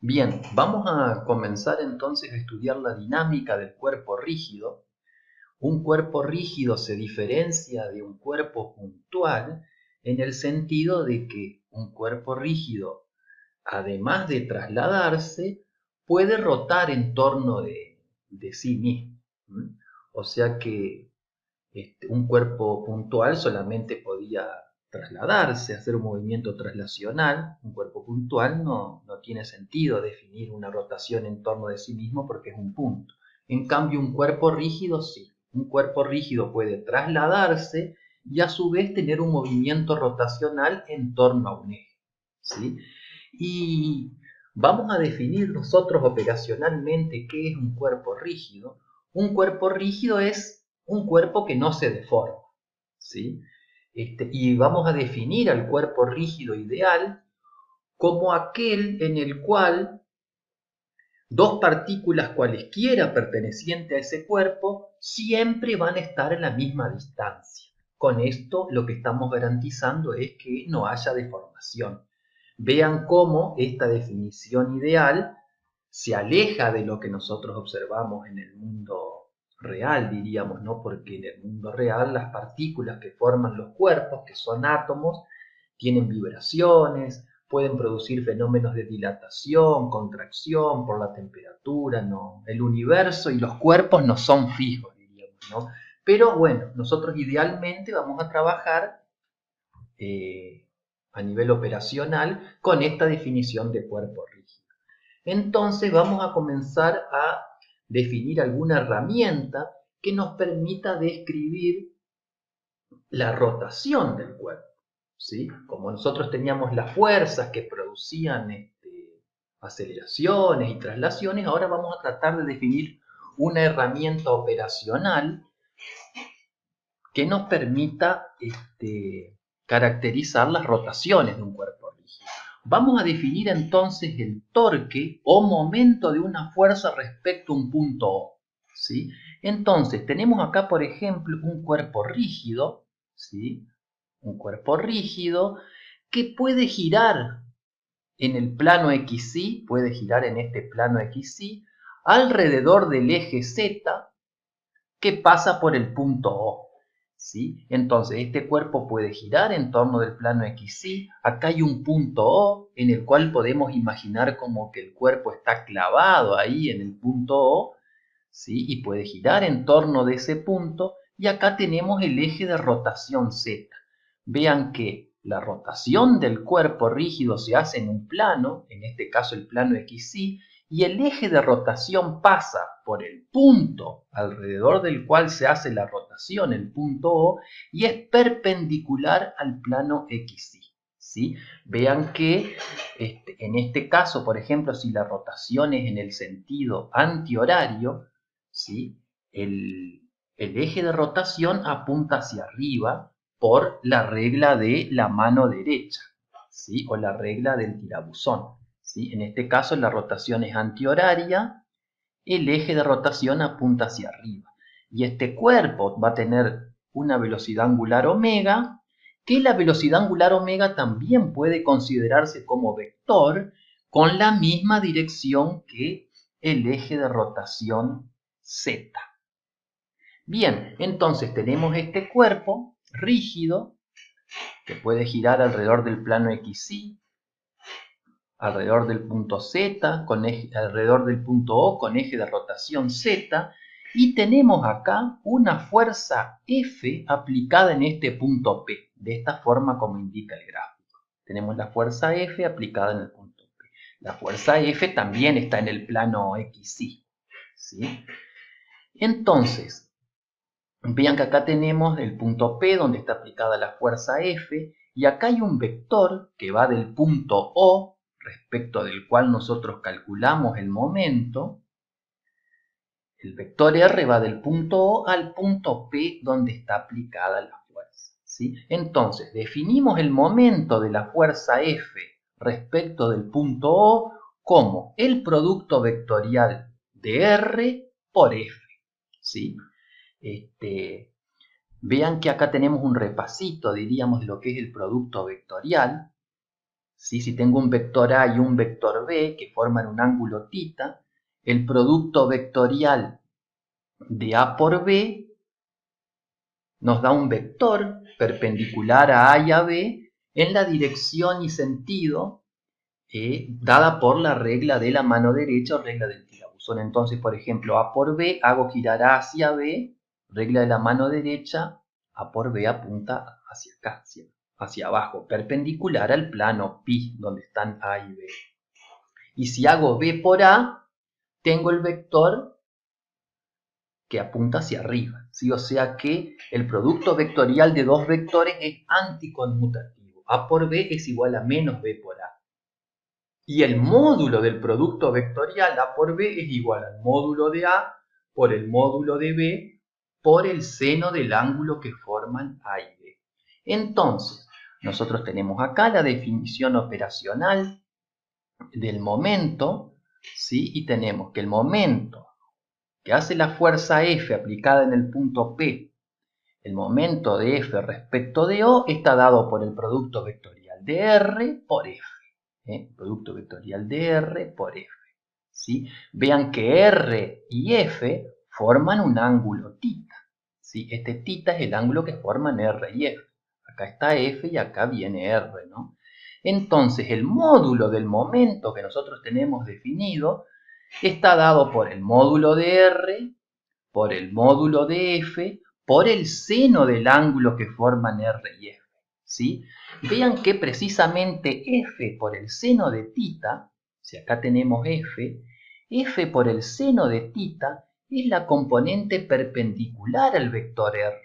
Bien, vamos a comenzar entonces a estudiar la dinámica del cuerpo rígido. Un cuerpo rígido se diferencia de un cuerpo puntual en el sentido de que un cuerpo rígido, además de trasladarse, puede rotar en torno de sí mismo. O sea que un cuerpo puntual solamente podía trasladarse, hacer un movimiento traslacional. Un cuerpo puntual no tiene sentido definir una rotación en torno de sí mismo porque es un punto. En cambio, un cuerpo rígido sí. Un cuerpo rígido puede trasladarse y a su vez tener un movimiento rotacional en torno a un eje, ¿sí? Y vamos a definir nosotros operacionalmente qué es un cuerpo rígido. Un cuerpo rígido es un cuerpo que no se deforma, ¿sí? Y vamos a definir al cuerpo rígido ideal como aquel en el cual dos partículas cualesquiera pertenecientes a ese cuerpo siempre van a estar en la misma distancia. Con esto lo que estamos garantizando es que no haya deformación. Vean cómo esta definición ideal se aleja de lo que nosotros observamos en el mundo real, diríamos, ¿no? Porque en el mundo real las partículas que forman los cuerpos, que son átomos, tienen vibraciones, pueden producir fenómenos de dilatación, contracción por la temperatura, ¿no? El universo y los cuerpos no son fijos, diríamos, ¿no? Pero bueno, nosotros idealmente vamos a trabajar a nivel operacional con esta definición de cuerpo rígido. Entonces vamos a comenzar a definir alguna herramienta que nos permita describir la rotación del cuerpo, ¿sí? Como nosotros teníamos las fuerzas que producían aceleraciones y traslaciones, ahora vamos a tratar de definir una herramienta operacional que nos permita caracterizar las rotaciones de un cuerpo rígido. Vamos a definir entonces el torque o momento de una fuerza respecto a un punto O, ¿sí? Entonces, tenemos acá, por ejemplo, un cuerpo rígido, ¿sí? Un cuerpo rígido que puede girar en el plano XY, puede girar en este plano XY, alrededor del eje Z que pasa por el punto O, ¿sí? Entonces, este cuerpo puede girar en torno del plano XY. Acá hay un punto O en el cual podemos imaginar como que el cuerpo está clavado ahí en el punto O, ¿sí? Y puede girar en torno de ese punto. Y acá tenemos el eje de rotación Z. Vean que la rotación del cuerpo rígido se hace en un plano, en este caso el plano XY, y el eje de rotación pasa por el punto alrededor del cual se hace la rotación, el punto O, y es perpendicular al plano XY, ¿sí? Vean que en este caso, por ejemplo, si la rotación es en el sentido antihorario, ¿sí? El eje de rotación apunta hacia arriba por la regla de la mano derecha, ¿sí? O la regla del tirabuzón, ¿sí? En este caso la rotación es antihoraria, el eje de rotación apunta hacia arriba. Y este cuerpo va a tener una velocidad angular omega, que la velocidad angular omega también puede considerarse como vector con la misma dirección que el eje de rotación z. Bien, entonces tenemos este cuerpo rígido que puede girar alrededor del plano XY, alrededor del punto Z, alrededor del punto O con eje de rotación Z, y tenemos acá una fuerza F aplicada en este punto P, de esta forma como indica el gráfico. Tenemos la fuerza F aplicada en el punto P. La fuerza F también está en el plano XY, ¿sí? Entonces, vean que acá tenemos el punto P donde está aplicada la fuerza F y acá hay un vector que va del punto O respecto del cual nosotros calculamos el momento. El vector R va del punto O al punto P donde está aplicada la fuerza, ¿sí? Entonces, definimos el momento de la fuerza F respecto del punto O como el producto vectorial de R por F, ¿sí? Vean que acá tenemos un repasito, diríamos, de lo que es el producto vectorial, ¿sí? Si tengo un vector A y un vector por B, que forman un ángulo θ, el producto vectorial de A por B nos da un vector perpendicular a A y a B en la dirección y sentido dada por la regla de la mano derecha o regla del tirabuzón. Entonces, por ejemplo, A por B, hago girar A hacia B, regla de la mano derecha, A por B apunta hacia acá, hacia abajo, perpendicular al plano pi, donde están A y B. Y si hago B por A, tengo el vector que apunta hacia arriba, ¿sí? O sea que el producto vectorial de dos vectores es anticonmutativo. A por B es igual a menos B por A. Y el módulo del producto vectorial A por B es igual al módulo de A por el módulo de B por el seno del ángulo que forman A y B. Entonces, nosotros tenemos acá la definición operacional del momento, ¿sí? Y tenemos que el momento que hace la fuerza F aplicada en el punto P, el momento de F respecto de O, está dado por el producto vectorial de R por F. Producto vectorial de R por F. ¿Sí? Vean que R y F forman un ángulo θ. ¿Sí? Este θ es el ángulo que forman R y F. Acá está F y acá viene R, ¿no? Entonces, el módulo del momento que nosotros tenemos definido está dado por el módulo de R, por el módulo de F, por el seno del ángulo que forman R y F. ¿Sí? Vean que precisamente F por el seno de θ, si acá tenemos F por el seno de θ es la componente perpendicular al vector R.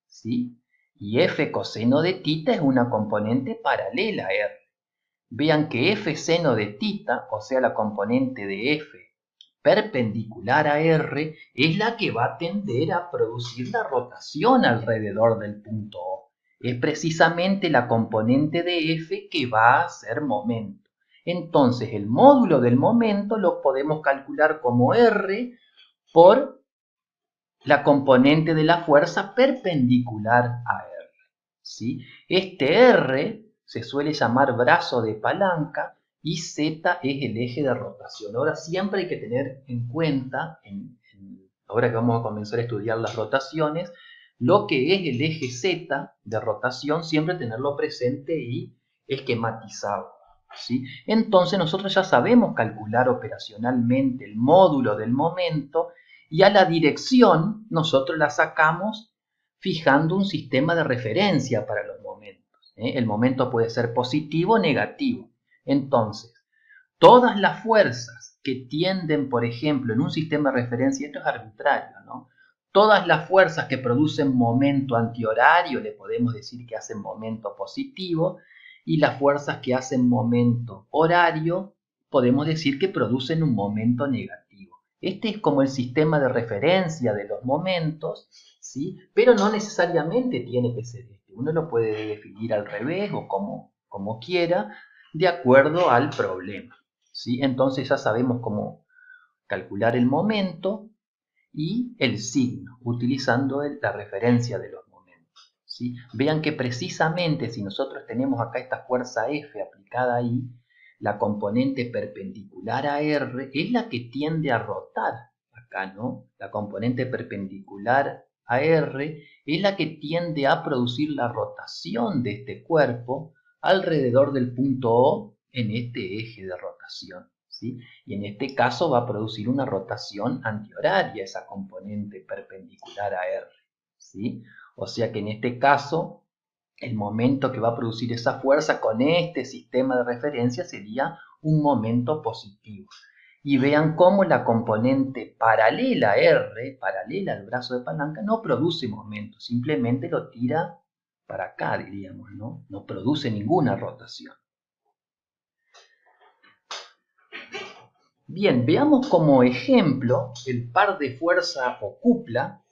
¿Sí? Y F coseno de θ es una componente paralela a R. Vean que F seno de θ, o sea la componente de F perpendicular a R, es la que va a tender a producir la rotación alrededor del punto O. Es precisamente la componente de F que va a hacer momento. Entonces el módulo del momento lo podemos calcular como R por la componente de la fuerza perpendicular a R. ¿Sí? Este R se suele llamar brazo de palanca y Z es el eje de rotación. Ahora siempre hay que tener en cuenta, ahora que vamos a comenzar a estudiar las rotaciones, lo que es el eje Z de rotación, siempre tenerlo presente y esquematizado. ¿Sí? Entonces nosotros ya sabemos calcular operacionalmente el módulo del momento y a la dirección nosotros la sacamos fijando un sistema de referencia para los momentos. El momento puede ser positivo o negativo. Entonces, todas las fuerzas que tienden, por ejemplo, en un sistema de referencia, esto es arbitrario, ¿no? Todas las fuerzas que producen momento antihorario, le podemos decir que hacen momento positivo, y las fuerzas que hacen momento horario, podemos decir que producen un momento negativo. Este es como el sistema de referencia de los momentos, ¿sí? Pero no necesariamente tiene que ser este. Uno lo puede definir al revés o como quiera, de acuerdo al problema. ¿Sí? Entonces ya sabemos cómo calcular el momento y el signo, utilizando la referencia de los momentos. ¿Sí? Vean que precisamente si nosotros tenemos acá esta fuerza F aplicada ahí, la componente perpendicular a R es la que tiende a rotar acá, ¿no? La componente perpendicular a R es la que tiende a producir la rotación de este cuerpo alrededor del punto O en este eje de rotación. ¿Sí? Y en este caso va a producir una rotación antihoraria esa componente perpendicular a R. ¿Sí? O sea que en este caso el momento que va a producir esa fuerza con este sistema de referencia sería un momento positivo. Y vean cómo la componente paralela a R, paralela al brazo de palanca, no produce momento, simplemente lo tira para acá, diríamos, ¿no? No produce ninguna rotación. Bien, veamos como ejemplo el par de fuerza o cupla.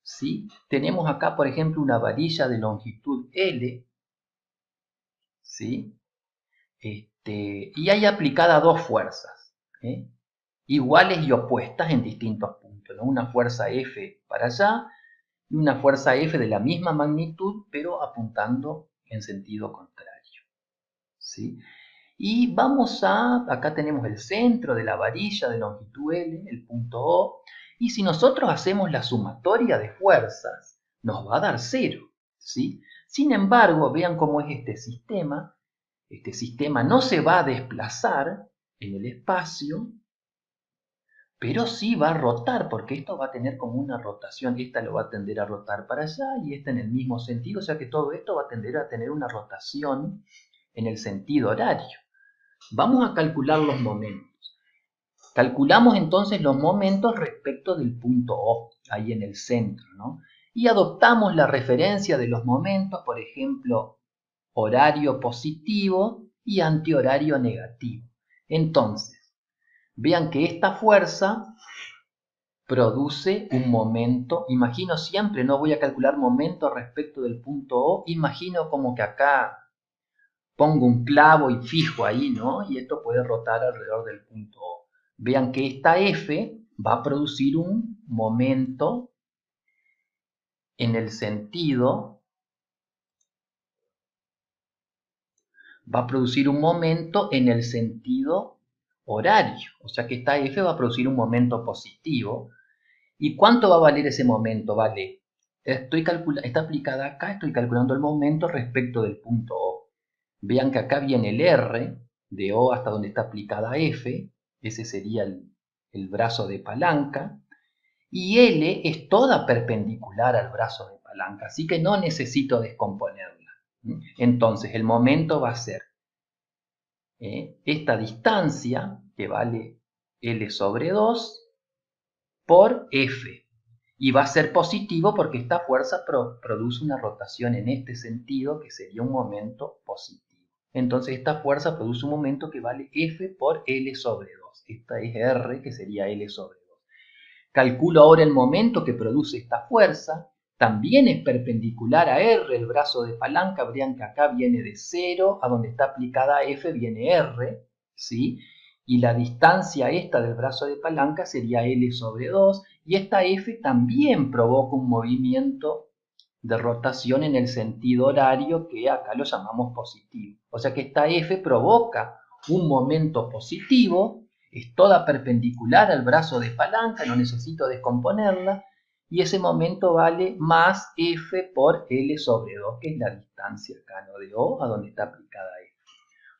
¿Sí? Tenemos acá, por ejemplo, una varilla de longitud L, ¿sí? Y hay aplicada dos fuerzas, iguales y opuestas en distintos puntos, ¿no? Una fuerza F para allá y una fuerza F de la misma magnitud, pero apuntando en sentido contrario. ¿Sí? Y acá tenemos el centro de la varilla de longitud L, el punto O, y si nosotros hacemos la sumatoria de fuerzas, nos va a dar 0, ¿sí? Sin embargo, vean cómo es este sistema. Este sistema no se va a desplazar en el espacio, pero sí va a rotar, porque esto va a tener como una rotación. Esta lo va a tender a rotar para allá y esta en el mismo sentido, o sea que todo esto va a tender a tener una rotación en el sentido horario. Vamos a calcular los momentos. Calculamos entonces los momentos respecto del punto O, ahí en el centro, ¿no? Y adoptamos la referencia de los momentos, por ejemplo, horario positivo y antihorario negativo. Entonces, vean que esta fuerza produce un momento. Imagino siempre, no voy a calcular momento respecto del punto O, imagino como que acá pongo un clavo y fijo ahí, ¿no? Y esto puede rotar alrededor del punto O. Vean que esta F va a producir un momento en el sentido, horario. O sea que esta F va a producir un momento positivo. ¿Y cuánto va a valer ese momento? Vale, está aplicada acá, estoy calculando el momento respecto del punto O. Vean que acá viene el R, de O hasta donde está aplicada F, ese sería el brazo de palanca, y L es toda perpendicular al brazo de palanca, así que no necesito descomponerla. Entonces el momento va a ser esta distancia, que vale L sobre 2, por F. Y va a ser positivo porque esta fuerza produce una rotación en este sentido, que sería un momento positivo. Entonces esta fuerza produce un momento que vale F por L sobre 2. Esta es R, que sería L sobre 2. Calculo ahora el momento que produce esta fuerza. También es perpendicular a R, el brazo de palanca. Vean que acá viene de 0, a donde está aplicada F viene R, ¿sí? Y la distancia esta del brazo de palanca sería L sobre 2, y esta F también provoca un movimiento de rotación en el sentido horario, que acá lo llamamos positivo. O sea que esta F provoca un momento positivo, es toda perpendicular al brazo de palanca, no necesito descomponerla, y ese momento vale más F por L sobre 2, que es la distancia acá, ¿no? De O a donde está aplicada F.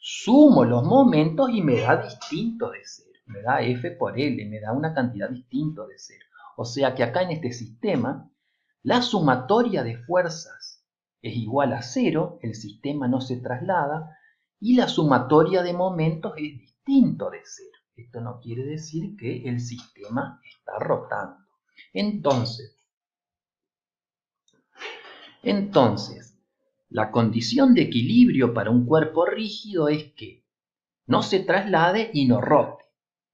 Sumo los momentos y me da distinto de 0. Me da F por L, me da una cantidad distinta de 0. O sea que acá en este sistema, la sumatoria de fuerzas es igual a 0, el sistema no se traslada, y la sumatoria de momentos es distinto de 0. Esto no quiere decir que el sistema está rotando. Entonces, la condición de equilibrio para un cuerpo rígido es que no se traslade y no rote.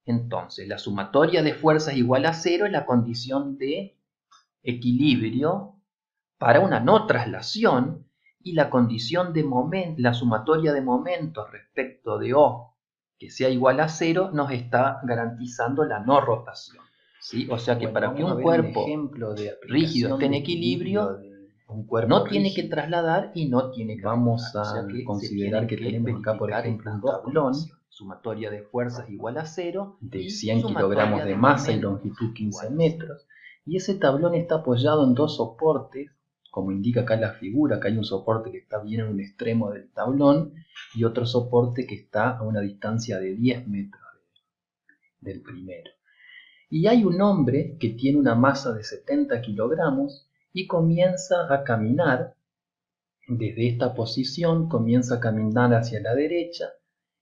Entonces, la sumatoria de fuerzas igual a 0 es la condición de equilibrio para una no traslación, y la condición de la sumatoria de momentos respecto de O que sea igual a 0 nos está garantizando la no rotación, ¿sí? O sea que para que un cuerpo rígido esté en equilibrio, no tiene que trasladar y no tiene que Vamos rotar. O sea a que considerar que tenemos acá, por ejemplo, un tablón sumatoria de fuerzas igual a 0 de y 100 kilogramos de masa y longitud 15 metros, y ese tablón está apoyado en dos soportes, como indica acá la figura. Acá hay un soporte que está bien en un extremo del tablón y otro soporte que está a una distancia de 10 metros del primero. Y hay un hombre que tiene una masa de 70 kilogramos y comienza a caminar desde esta posición, comienza a caminar hacia la derecha,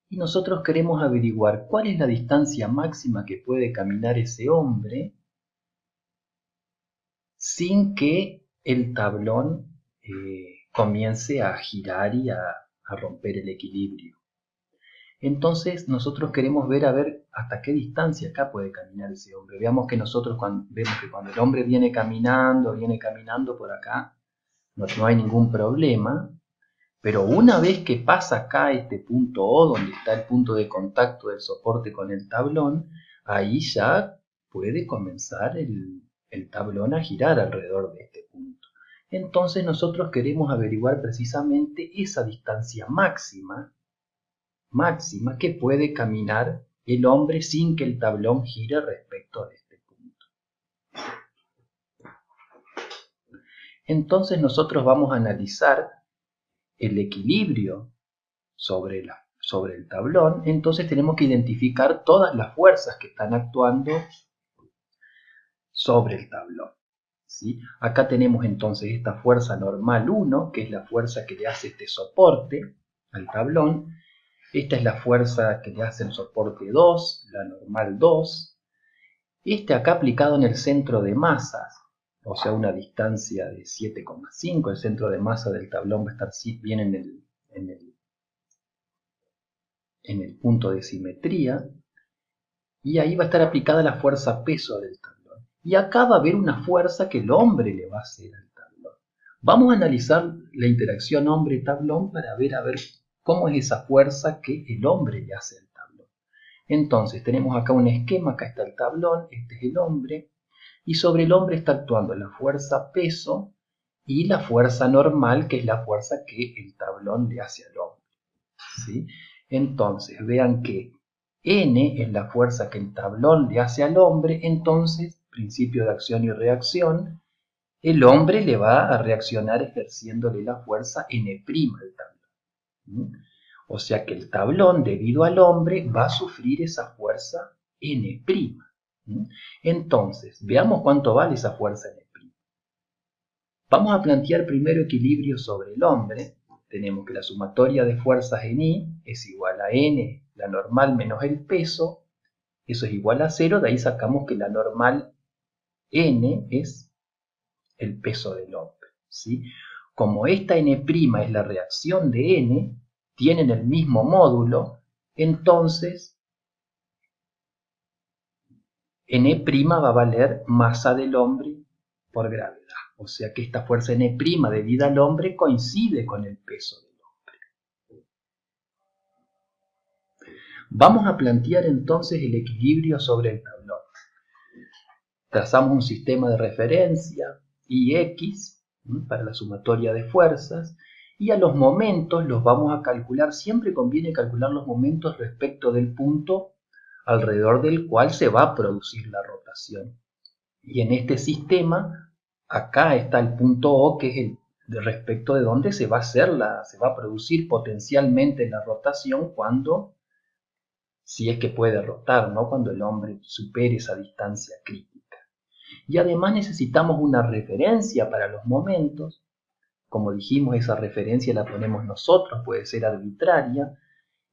y nosotros queremos averiguar cuál es la distancia máxima que puede caminar ese hombre sin que el tablón comience a girar y a romper el equilibrio. Entonces nosotros queremos ver a ver hasta qué distancia acá puede caminar ese hombre. Veamos que nosotros vemos que cuando el hombre viene caminando por acá, no hay ningún problema. Pero una vez que pasa acá este punto O, donde está el punto de contacto del soporte con el tablón, ahí ya puede comenzar el tablón a girar alrededor de este punto. Entonces nosotros queremos averiguar precisamente esa distancia máxima máxima que puede caminar el hombre sin que el tablón gire respecto de este punto. Entonces nosotros vamos a analizar el equilibrio sobre el tablón. Entonces tenemos que identificar todas las fuerzas que están actuando sobre el tablón, ¿sí? Acá tenemos entonces esta fuerza normal 1, que es la fuerza que le hace este soporte al tablón. Esta es la fuerza que le hace el soporte 2, la normal 2. Acá aplicado en el centro de masas, o sea, una distancia de 7,5. El centro de masa del tablón va a estar bien en el punto de simetría. Y ahí va a estar aplicada la fuerza peso del tablón. Y acá va a haber una fuerza que el hombre le va a hacer al tablón. Vamos a analizar la interacción hombre-tablón para ver cómo es esa fuerza que el hombre le hace al tablón. Entonces tenemos acá un esquema, acá está el tablón, este es el hombre, y sobre el hombre está actuando la fuerza peso y la fuerza normal, que es la fuerza que el tablón le hace al hombre, ¿sí? Entonces vean que N es la fuerza que el tablón le hace al hombre. Entonces, principio de acción y reacción, el hombre le va a reaccionar ejerciéndole la fuerza N' al tablón. O sea que el tablón, debido al hombre, va a sufrir esa fuerza N'. Entonces, veamos cuánto vale esa fuerza N'. Vamos a plantear primero equilibrio sobre el hombre. Tenemos que la sumatoria de fuerzas en I es igual a N, la normal menos el peso. Eso es igual a 0. De ahí sacamos que la normal N es el peso del hombre, ¿sí? Como esta N' es la reacción de N, tienen el mismo módulo, entonces N' va a valer masa del hombre por gravedad. O sea que esta fuerza N' debida al hombre coincide con el peso del hombre. Vamos a plantear entonces el equilibrio sobre el tablón. Trazamos un sistema de referencia IX para la sumatoria de fuerzas, y a los momentos los vamos a calcular. Siempre conviene calcular los momentos respecto del punto alrededor del cual se va a producir la rotación. Y en este sistema, acá está el punto O, que es el de respecto de donde se va a producir potencialmente la rotación si es que puede rotar, ¿no? Cuando el hombre supere esa distancia crítica. Y además necesitamos una referencia para los momentos. Como dijimos, esa referencia la ponemos nosotros, puede ser arbitraria,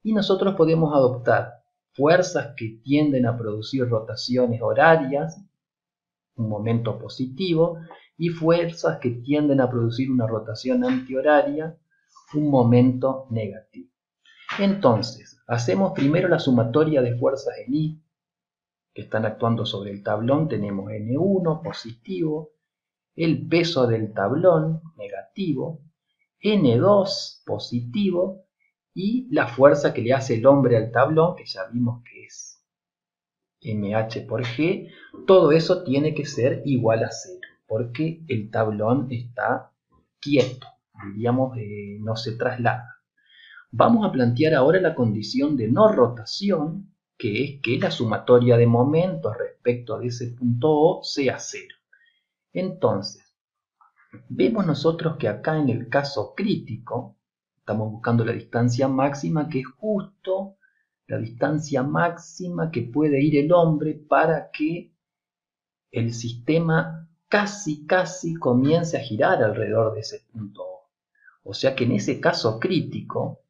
y nosotros podemos adoptar fuerzas que tienden a producir rotaciones horarias, un momento positivo, y fuerzas que tienden a producir una rotación antihoraria, un momento negativo. Entonces, hacemos primero la sumatoria de fuerzas en I, que están actuando sobre el tablón. Tenemos N1 positivo, el peso del tablón negativo, N2 positivo, y la fuerza que le hace el hombre al tablón, que ya vimos que es mH por G. Todo eso tiene que ser igual a 0, porque el tablón está quieto, diríamos, no se traslada. Vamos a plantear ahora la condición de no rotación, que es que la sumatoria de momentos respecto de ese punto O sea 0. Entonces, vemos nosotros que acá en el caso crítico, estamos buscando la distancia máxima, que es justo la distancia máxima que puede ir el hombre para que el sistema casi comience a girar alrededor de ese punto O. O sea que en ese caso crítico,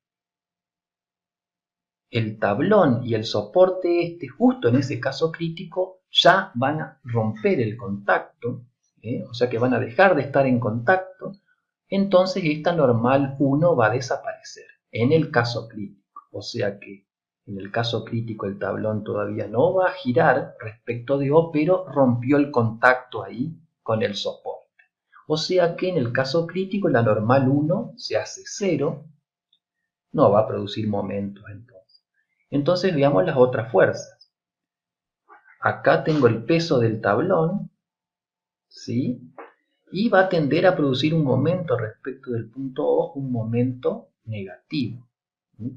el tablón y el soporte justo en ese caso crítico, ya van a romper el contacto, o sea que van a dejar de estar en contacto. Entonces esta normal 1 va a desaparecer en el caso crítico. O sea que en el caso crítico el tablón todavía no va a girar respecto de O, pero rompió el contacto ahí con el soporte. O sea que en el caso crítico la normal 1 se hace 0, no va a producir momentos entonces. Entonces veamos las otras fuerzas. Acá tengo el peso del tablón, ¿sí? Y va a tender a producir un momento respecto del punto O, un momento negativo.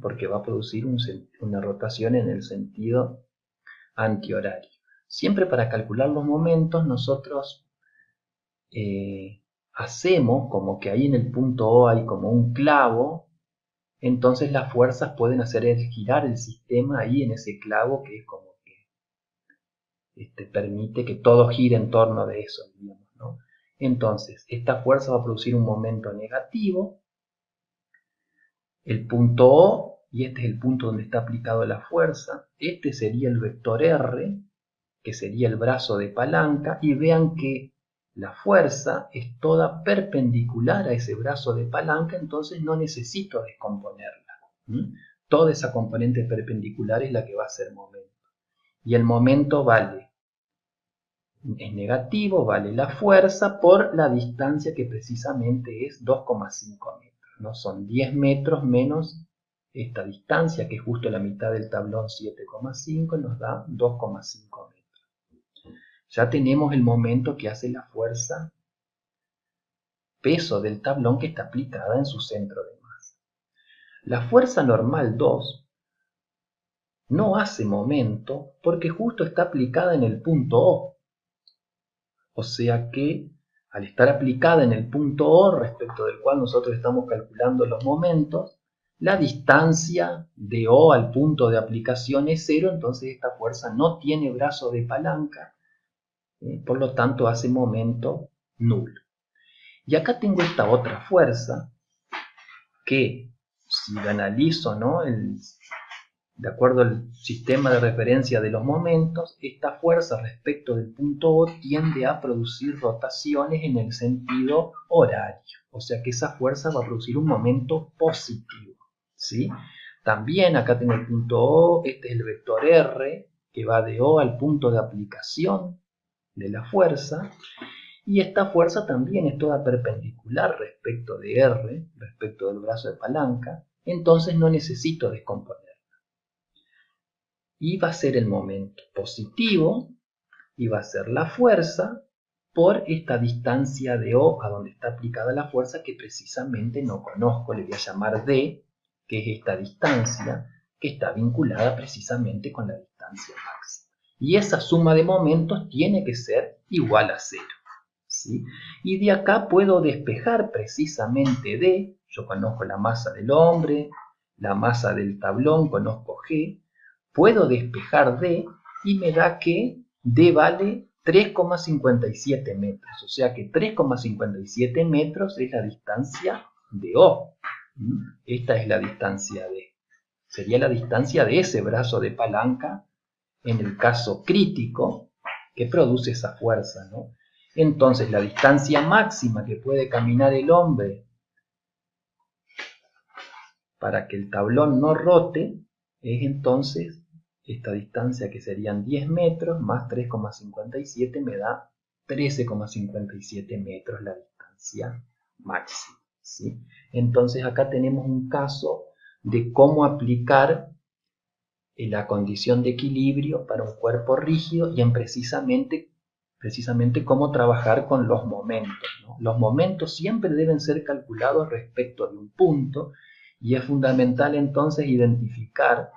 porque va a producir una rotación en el sentido antihorario. Siempre para calcular los momentos nosotros hacemos como que ahí en el punto O hay como un clavo, entonces las fuerzas pueden hacer girar el sistema ahí en ese clavo que es como que permite que todo gire en torno de eso, digamos, ¿no? Entonces, esta fuerza va a producir un momento negativo, el punto O, y este es el punto donde está aplicado la fuerza, este sería el vector R, que sería el brazo de palanca, y vean que la fuerza es toda perpendicular a ese brazo de palanca, entonces no necesito descomponerla. Toda esa componente perpendicular es la que va a ser momento. Y el momento es negativo, vale la fuerza por la distancia que precisamente es 2,5 metros. ¿No? Son 10 metros menos esta distancia, que es justo la mitad del tablón 7,5, nos da 2,5 metros. Ya tenemos el momento que hace la fuerza peso del tablón que está aplicada en su centro de masa. La fuerza normal 2 no hace momento porque justo está aplicada en el punto O. O sea que al estar aplicada en el punto O, respecto del cual nosotros estamos calculando los momentos, la distancia de O al punto de aplicación es 0, entonces esta fuerza no tiene brazo de palanca, por lo tanto hace momento nulo. Y acá tengo esta otra fuerza que, si la analizo, ¿no? De acuerdo al sistema de referencia de los momentos, esta fuerza respecto del punto O tiende a producir rotaciones en el sentido horario. O sea que esa fuerza va a producir un momento positivo, ¿sí? También acá tengo el punto O, este es el vector R, que va de O al punto de aplicación de la fuerza. Y esta fuerza también es toda perpendicular respecto de R, respecto del brazo de palanca, entonces no necesito descomponerla. Y va a ser el momento positivo, y va a ser la fuerza por esta distancia de O a donde está aplicada la fuerza que precisamente no conozco, le voy a llamar D, que es esta distancia que está vinculada precisamente con la distancia máxima. Y esa suma de momentos tiene que ser igual a 0. ¿Sí? Y de acá puedo despejar precisamente D, yo conozco la masa del hombre, la masa del tablón, conozco G, puedo despejar D y me da que D vale 3,57 metros, o sea que 3,57 metros es la distancia de O. Esta es la distancia D. Sería la distancia de ese brazo de palanca en el caso crítico que produce esa fuerza, ¿no? Entonces, la distancia máxima que puede caminar el hombre para que el tablón no rote es entonces esta distancia que serían 10 metros más 3,57 me da 13,57 metros la distancia máxima, ¿sí? Entonces acá tenemos un caso de cómo aplicar la condición de equilibrio para un cuerpo rígido y en precisamente cómo trabajar con los momentos, ¿no? Los momentos siempre deben ser calculados respecto de un punto y es fundamental entonces identificar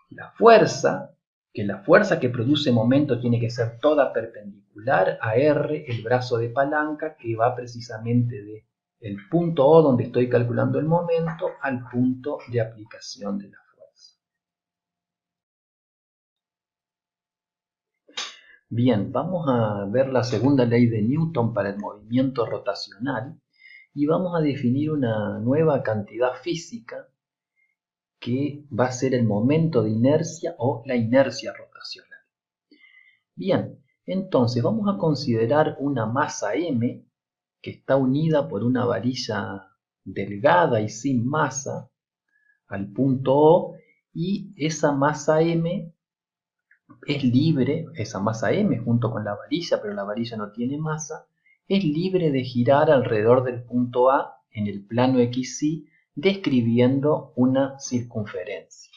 la fuerza, que la fuerza que produce momento tiene que ser toda perpendicular a R, el brazo de palanca que va precisamente de el punto O donde estoy calculando el momento al punto de aplicación de la fuerza. Bien, vamos a ver la segunda ley de Newton para el movimiento rotacional y vamos a definir una nueva cantidad física que va a ser el momento de inercia o la inercia rotacional. Bien, entonces vamos a considerar una masa M que está unida por una varilla delgada y sin masa al punto O y esa masa M es libre, esa masa M junto con la varilla, pero la varilla no tiene masa, es libre de girar alrededor del punto A en el plano XY describiendo una circunferencia.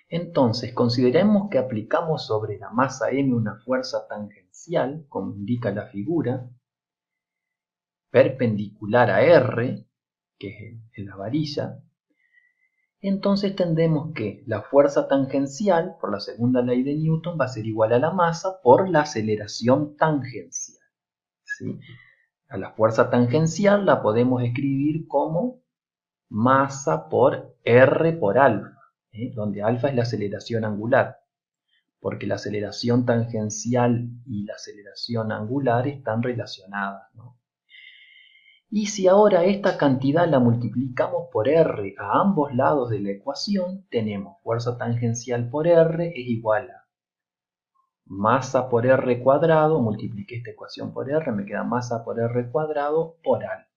Entonces, consideremos que aplicamos sobre la masa M una fuerza tangencial, como indica la figura, perpendicular a R, que es en la varilla, entonces tendremos que la fuerza tangencial, por la segunda ley de Newton, va a ser igual a la masa por la aceleración tangencial, ¿sí? A la fuerza tangencial la podemos escribir como masa por R por alfa, donde alfa es la aceleración angular, porque la aceleración tangencial y la aceleración angular están relacionadas, ¿no? Y si ahora esta cantidad la multiplicamos por R a ambos lados de la ecuación, tenemos fuerza tangencial por R es igual a masa por R cuadrado, multipliqué esta ecuación por R, me queda masa por R cuadrado por alfa.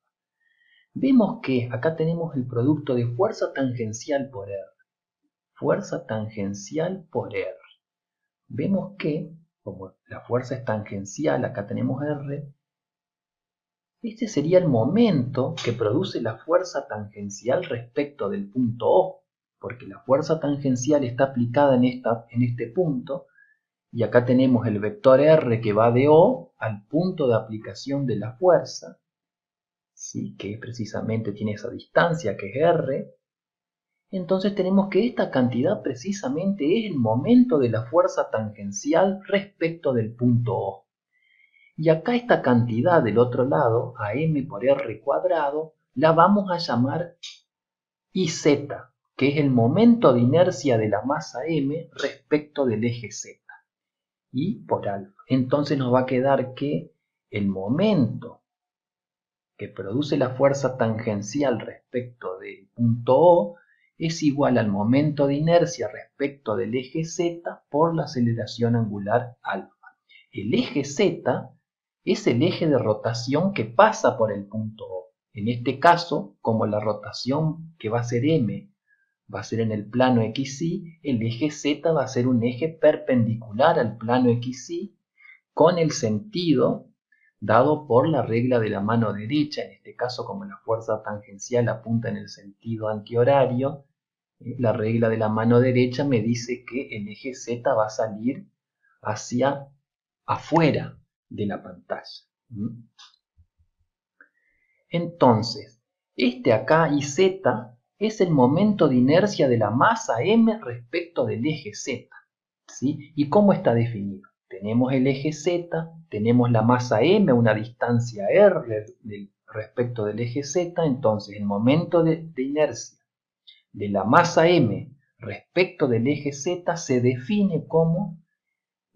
Vemos que acá tenemos el producto de fuerza tangencial por R. Fuerza tangencial por R. Vemos que, como la fuerza es tangencial, acá tenemos R, este sería el momento que produce la fuerza tangencial respecto del punto O, porque la fuerza tangencial está aplicada en este punto, y acá tenemos el vector R que va de O al punto de aplicación de la fuerza, ¿sí? Que precisamente tiene esa distancia que es R. Entonces tenemos que esta cantidad precisamente es el momento de la fuerza tangencial respecto del punto O. Y acá esta cantidad del otro lado, a m por r cuadrado, la vamos a llamar IZ, que es el momento de inercia de la masa m respecto del eje z. Y por alfa. Entonces nos va a quedar que el momento que produce la fuerza tangencial respecto del punto O es igual al momento de inercia respecto del eje z por la aceleración angular alfa. El eje z es el eje de rotación que pasa por el punto O. En este caso, como la rotación que va a ser m va a ser en el plano XY, el eje z va a ser un eje perpendicular al plano XY con el sentido dado por la regla de la mano derecha. En este caso, como la fuerza tangencial apunta en el sentido antihorario, la regla de la mano derecha me dice que el eje z va a salir hacia afuera de la pantalla. Entonces, este acá, IZ, es el momento de inercia de la masa m respecto del eje z, ¿sí? ¿Y cómo está definido? Tenemos el eje z, tenemos la masa m a una distancia r respecto del eje z, entonces el momento de inercia de la masa m respecto del eje z se define como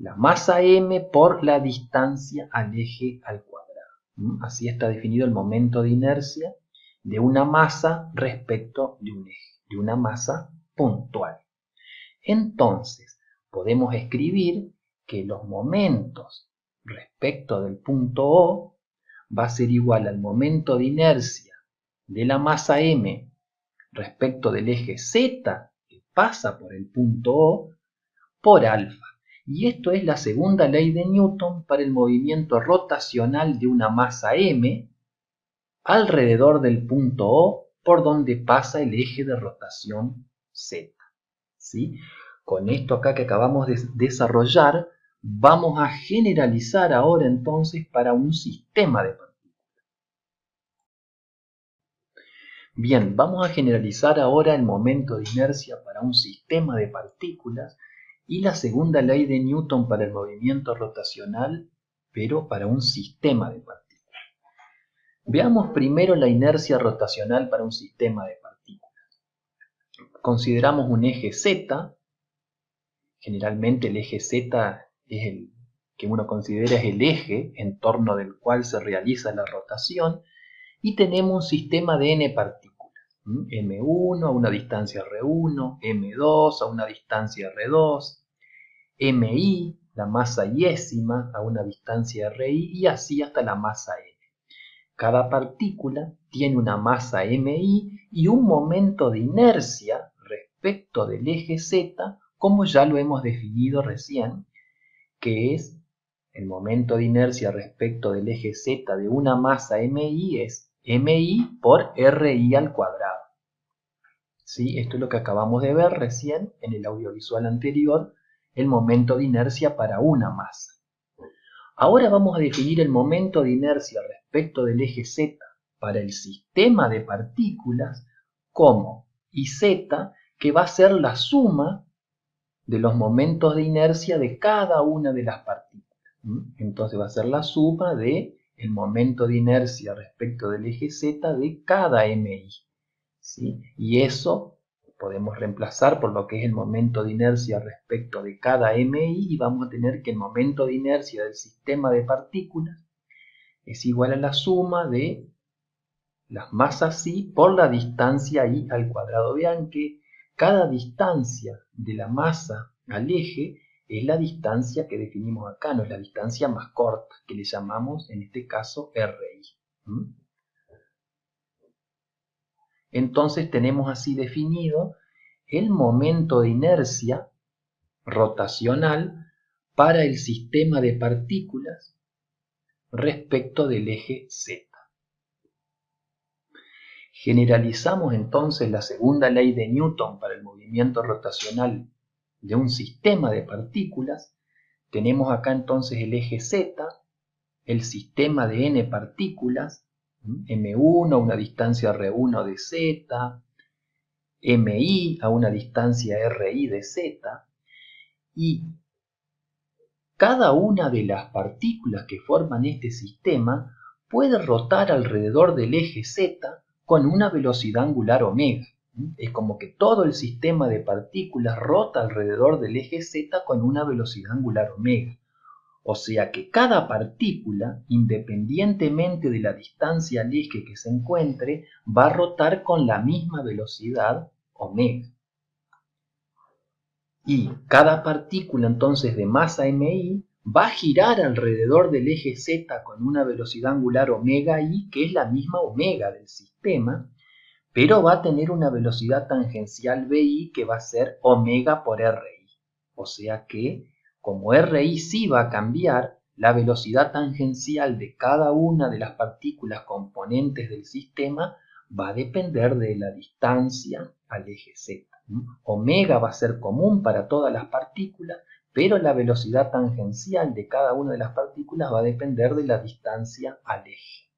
la masa m por la distancia al eje al cuadrado. Así está definido el momento de inercia de una masa respecto de un eje, de una masa puntual. Entonces, podemos escribir que los momentos respecto del punto O va a ser igual al momento de inercia de la masa m respecto del eje z que pasa por el punto O por alfa. Y esto es la segunda ley de Newton para el movimiento rotacional de una masa m alrededor del punto O por donde pasa el eje de rotación z. ¿Sí? Con esto acá que acabamos de desarrollar, vamos a generalizar ahora entonces para un sistema de partículas. Bien, vamos a generalizar ahora el momento de inercia para un sistema de partículas y la segunda ley de Newton para el movimiento rotacional, pero para un sistema de partículas. Veamos primero la inercia rotacional para un sistema de partículas. Consideramos un eje Z. Generalmente el eje Z es el que uno considera es el eje en torno del cual se realiza la rotación, y tenemos un sistema de n partículas. M1 a una distancia R1, M2 a una distancia R2, MI, la masa iésima, a una distancia RI, y así hasta la masa M. Cada partícula tiene una masa MI y un momento de inercia respecto del eje Z, como ya lo hemos definido recién, que es el momento de inercia respecto del eje Z de una masa MI es MI por RI al cuadrado. ¿Sí? Esto es lo que acabamos de ver recién en el audiovisual anterior, el momento de inercia para una masa. Ahora vamos a definir el momento de inercia respecto del eje Z para el sistema de partículas como IZ, que va a ser la suma de los momentos de inercia de cada una de las partículas. Entonces va a ser la suma de el momento de inercia respecto del eje Z de cada MI. ¿Sí? Y eso podemos reemplazar por lo que es el momento de inercia respecto de cada MI y vamos a tener que el momento de inercia del sistema de partículas es igual a la suma de las masas I por la distancia I al cuadrado. Vean que cada distancia de la masa al eje es la distancia que definimos acá, no es la distancia más corta, que le llamamos en este caso RI. Entonces tenemos así definido el momento de inercia rotacional para el sistema de partículas respecto del eje Z. Generalizamos entonces la segunda ley de Newton para el movimiento rotacional de un sistema de partículas. Tenemos acá entonces el eje Z, el sistema de n partículas, M1 a una distancia R1 de Z, MI a una distancia RI de Z, y cada una de las partículas que forman este sistema puede rotar alrededor del eje Z con una velocidad angular omega. Es como que todo el sistema de partículas rota alrededor del eje Z con una velocidad angular omega. O sea que cada partícula, independientemente de la distancia al eje que se encuentre, va a rotar con la misma velocidad omega. Y cada partícula entonces de masa MI va a girar alrededor del eje Z con una velocidad angular omega I, que es la misma omega del sistema, pero va a tener una velocidad tangencial BI que va a ser omega por RI. O sea que, como RI sí va a cambiar, la velocidad tangencial de cada una de las partículas componentes del sistema va a depender de la distancia al eje Z. Omega va a ser común para todas las partículas, pero la velocidad tangencial de cada una de las partículas va a depender de la distancia al eje.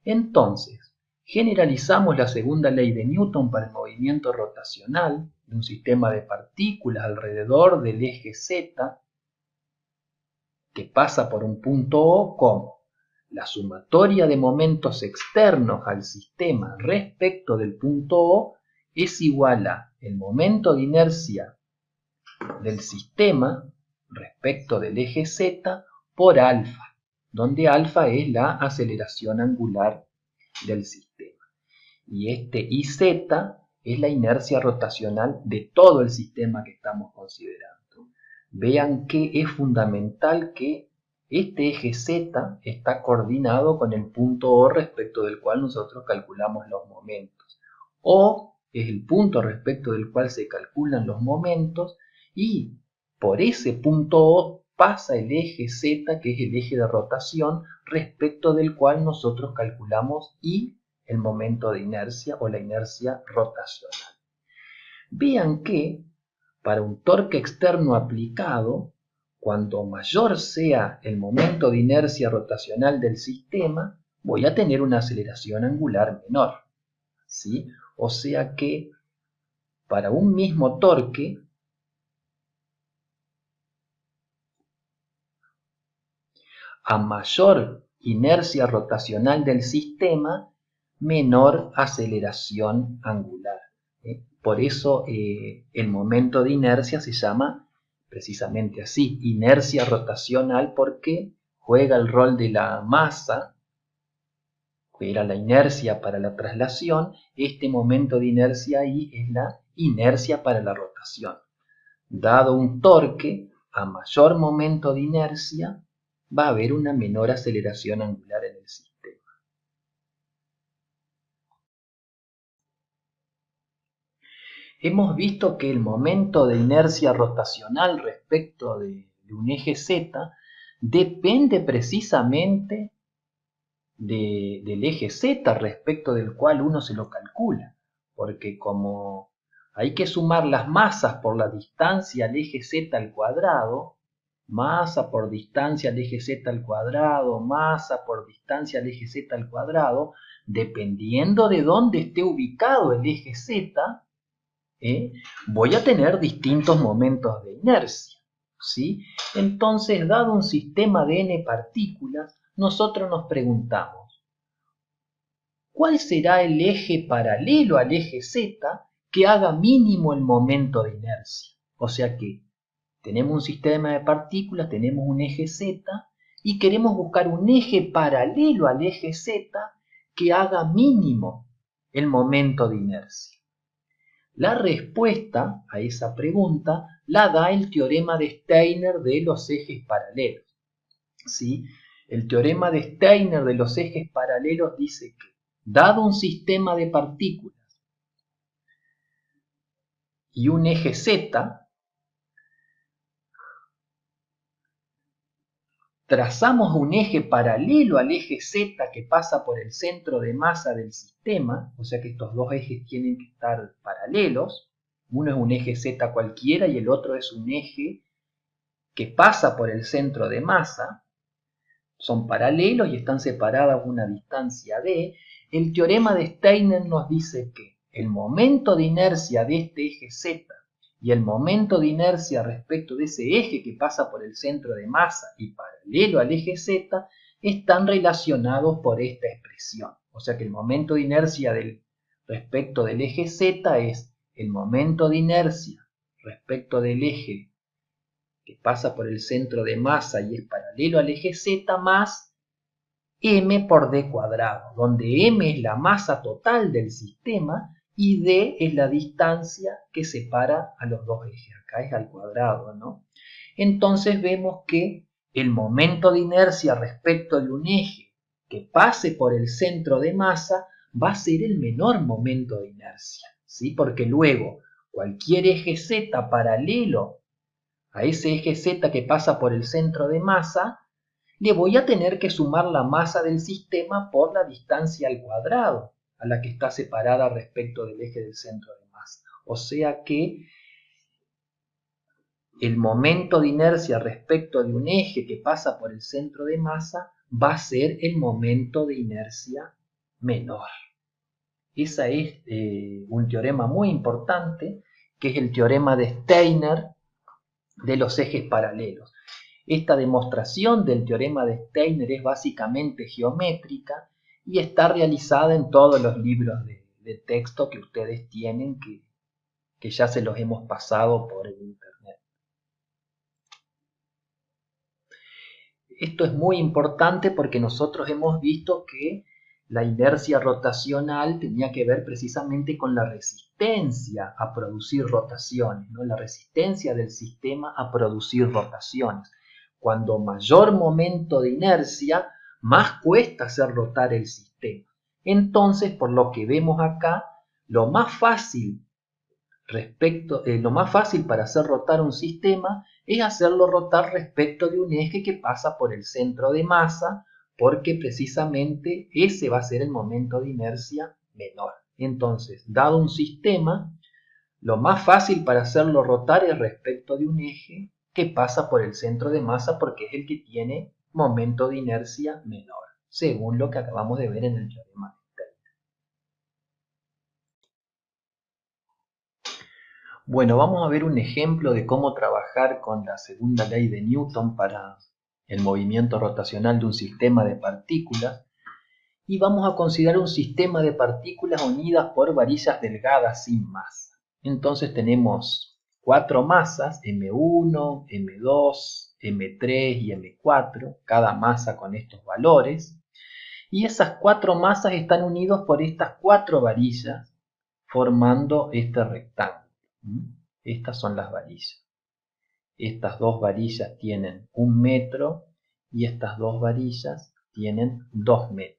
Entonces, generalizamos la segunda ley de Newton para el movimiento rotacional de un sistema de partículas alrededor del eje Z que pasa por un punto O como la sumatoria de momentos externos al sistema respecto del punto O es igual a el momento de inercia del sistema respecto del eje Z por alfa, donde alfa es la aceleración angular del sistema. Y este IZ es la inercia rotacional de todo el sistema que estamos considerando. Vean que es fundamental que este eje Z está coordinado con el punto O respecto del cual nosotros calculamos los momentos. O es el punto respecto del cual se calculan los momentos y por ese punto O pasa el eje Z, que es el eje de rotación, respecto del cual nosotros calculamos I, el momento de inercia o la inercia rotacional. Vean que para un torque externo aplicado, cuanto mayor sea el momento de inercia rotacional del sistema, voy a tener una aceleración angular menor. ¿Sí? O sea que para un mismo torque, a mayor inercia rotacional del sistema, menor aceleración angular. Por eso el momento de inercia se llama precisamente así, inercia rotacional, porque juega el rol de la masa, que era la inercia para la traslación. Este momento de inercia ahí es la inercia para la rotación. Dado un torque, a mayor momento de inercia, va a haber una menor aceleración angular en el sistema. Hemos visto que el momento de inercia rotacional respecto de un eje Z depende precisamente del eje Z respecto del cual uno se lo calcula, porque como hay que sumar las masas por la distancia al eje Z al cuadrado, masa por distancia al eje Z al cuadrado, masa por distancia al eje Z al cuadrado, dependiendo de dónde esté ubicado el eje Z, voy a tener distintos momentos de inercia, ¿sí? Entonces, dado un sistema de n partículas, nosotros nos preguntamos, ¿cuál será el eje paralelo al eje Z que haga mínimo el momento de inercia? O sea que tenemos un sistema de partículas, tenemos un eje Z y queremos buscar un eje paralelo al eje Z que haga mínimo el momento de inercia. La respuesta a esa pregunta la da el teorema de Steiner de los ejes paralelos, ¿sí? El teorema de Steiner de los ejes paralelos dice que, dado un sistema de partículas y un eje Z, trazamos un eje paralelo al eje Z que pasa por el centro de masa del sistema, o sea que estos dos ejes tienen que estar paralelos. Uno es un eje Z cualquiera y el otro es un eje que pasa por el centro de masa. Son paralelos y están separados a una distancia d. El teorema de Steiner nos dice que el momento de inercia de este eje Z y el momento de inercia respecto de ese eje que pasa por el centro de masa y paralelo al eje Z están relacionados por esta expresión. O sea que el momento de inercia respecto del eje Z es el momento de inercia respecto del eje que pasa por el centro de masa y es paralelo al eje Z más m por d cuadrado, donde m es la masa total del sistema y d es la distancia que separa a los dos ejes. Acá es al cuadrado, ¿no? Entonces vemos que el momento de inercia respecto de un eje que pase por el centro de masa va a ser el menor momento de inercia, ¿sí? Porque luego cualquier eje Z paralelo a ese eje Z que pasa por el centro de masa, le voy a tener que sumar la masa del sistema por la distancia al cuadrado a la que está separada respecto del eje del centro de masa. O sea que el momento de inercia respecto de un eje que pasa por el centro de masa va a ser el momento de inercia menor. Ese es un teorema muy importante, que es el teorema de Steiner de los ejes paralelos. Esta demostración del teorema de Steiner es básicamente geométrica y está realizada en todos los libros de texto que ustedes tienen, que ya se los hemos pasado por el internet. Esto es muy importante porque nosotros hemos visto que la inercia rotacional tenía que ver precisamente con la resistencia a producir rotaciones, ¿no? La resistencia del sistema a producir rotaciones. Cuando mayor momento de inercia, más cuesta hacer rotar el sistema. Entonces, por lo que vemos acá, lo más fácil para hacer rotar un sistema es hacerlo rotar respecto de un eje que pasa por el centro de masa, porque precisamente ese va a ser el momento de inercia menor. Entonces, dado un sistema, lo más fácil para hacerlo rotar es respecto de un eje que pasa por el centro de masa, porque es el que tiene momento de inercia menor, según lo que acabamos de ver en el teorema de Steiner. Bueno, vamos a ver un ejemplo de cómo trabajar con la segunda ley de Newton para el movimiento rotacional de un sistema de partículas. Y vamos a considerar un sistema de partículas unidas por varillas delgadas sin masa. Entonces tenemos 4 masas, M1, M2, M3 y M4, cada masa con estos valores. Y esas 4 masas están unidas por estas 4 varillas, formando este rectángulo. Estas son las varillas. Estas dos varillas tienen 1 metro y estas dos varillas tienen 2 metros.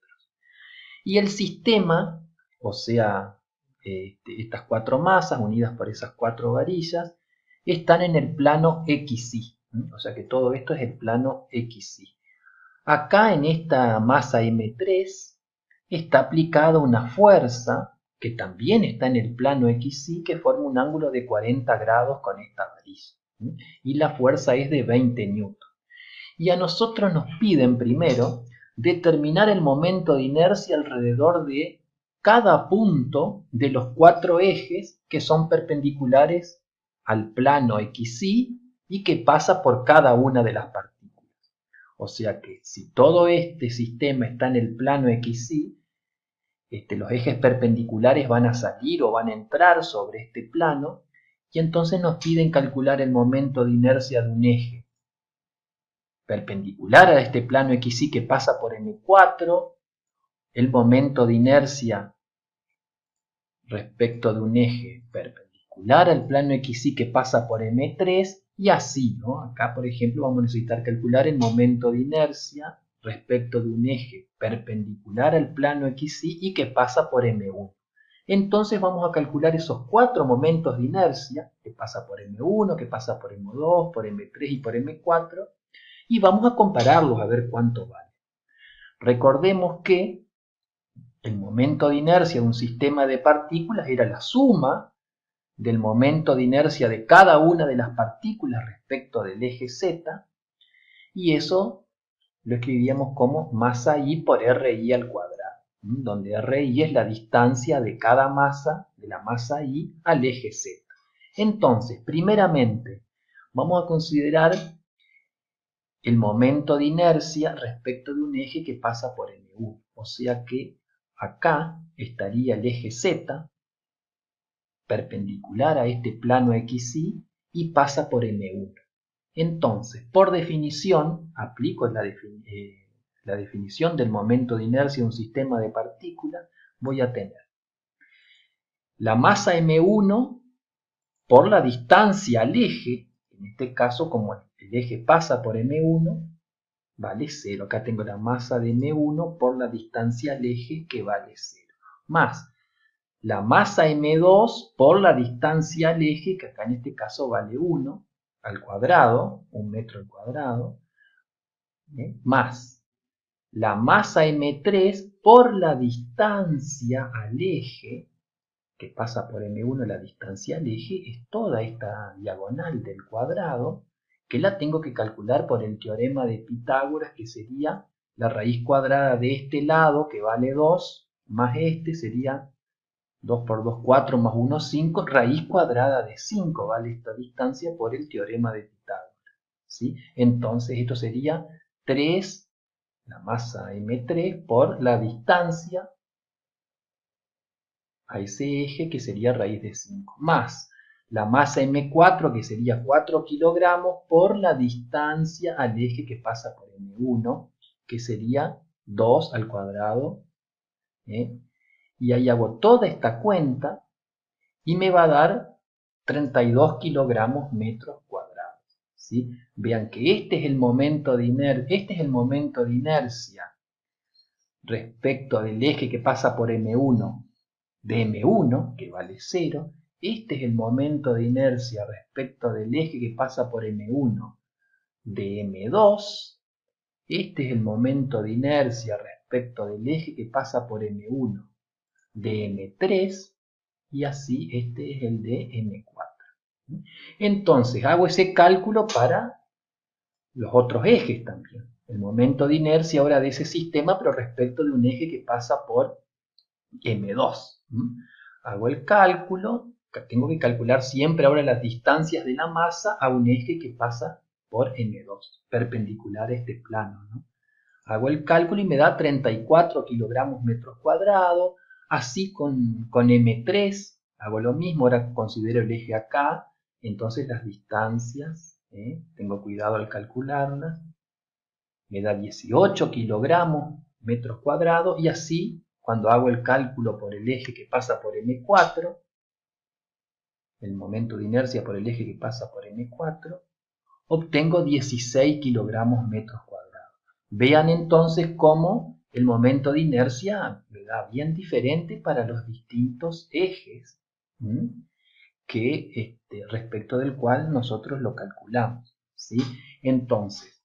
Y el sistema, o sea, estas 4 masas unidas por esas 4 varillas, están en el plano XY. O sea que todo esto es el plano XY. Acá en esta masa M3 está aplicada una fuerza que también está en el plano XY, que forma un ángulo de 40 grados con esta varilla. Y la fuerza es de 20 newton. Y a nosotros nos piden primero determinar el momento de inercia alrededor de cada punto de los 4 ejes que son perpendiculares al plano XY y que pasa por cada una de las partículas. O sea que si todo este sistema está en el plano XY, los ejes perpendiculares van a salir o van a entrar sobre este plano y entonces nos piden calcular el momento de inercia de un eje perpendicular a este plano XY que pasa por M4, el momento de inercia respecto de un eje perpendicular al plano XY que pasa por M3 y así, ¿no? Acá, por ejemplo, vamos a necesitar calcular el momento de inercia respecto de un eje perpendicular al plano XY y que pasa por M1. Entonces vamos a calcular esos 4 momentos de inercia, que pasa por M1, que pasa por M2, por M3 y por M4, y vamos a compararlos a ver cuánto vale. Recordemos que el momento de inercia de un sistema de partículas era la suma del momento de inercia de cada una de las partículas respecto del eje Z, y eso lo escribiríamos como masa I por RI al cuadrado, donde RI es la distancia de cada masa, de la masa I al eje Z. Entonces, primeramente, vamos a considerar el momento de inercia respecto de un eje que pasa por M1. O sea que acá estaría el eje Z perpendicular a este plano XY y pasa por M1. Entonces, por definición, aplico la definición del momento de inercia de un sistema de partículas, voy a tener la masa M1 por la distancia al eje, en este caso como el eje pasa por M1, vale 0. Acá tengo la masa de M1 por la distancia al eje que vale 0. Más la masa M2 por la distancia al eje, que acá en este caso vale 1 al cuadrado, 1 metro al cuadrado, más la masa M3 por la distancia al eje, que pasa por M1, la distancia al eje, es toda esta diagonal del cuadrado, que la tengo que calcular por el teorema de Pitágoras, que sería la raíz cuadrada de este lado, que vale 2, más este sería 2 por 2, 4, más 1, 5, raíz cuadrada de 5 vale esta distancia por el teorema de Pitágoras, ¿sí? Entonces esto sería 3, la masa M3 por la distancia a ese eje, que sería raíz de 5, más la masa M4, que sería 4 kilogramos por la distancia al eje que pasa por M1, que sería 2 al cuadrado, y ahí hago toda esta cuenta y me va a dar 32 kilogramos metros cuadrados, ¿sí? Vean que este es el momento de inercia respecto del eje que pasa por M1 de M1, que vale 0. Este es el momento de inercia respecto del eje que pasa por M1 de M2. Este es el momento de inercia respecto del eje que pasa por M1 de M3. Y así este es el de M4. Entonces hago ese cálculo para los otros ejes también. El momento de inercia ahora de ese sistema, pero respecto de un eje que pasa por M2. Hago el cálculo, tengo que calcular siempre ahora las distancias de la masa a un eje que pasa por M2, perpendicular a este plano, ¿no? Hago el cálculo y me da 34 kilogramos metros cuadrados. Así con M3 hago lo mismo, ahora considero el eje acá, entonces las distancias, tengo cuidado al calcularlas, me da 18 kilogramos metros cuadrados, y así cuando hago el cálculo por el eje que pasa por M4, el momento de inercia por el eje que pasa por M4, obtengo 16 kilogramos metros cuadrados. Vean entonces cómo el momento de inercia me da bien diferente para los distintos ejes, que respecto del cual nosotros lo calculamos, ¿sí? Entonces,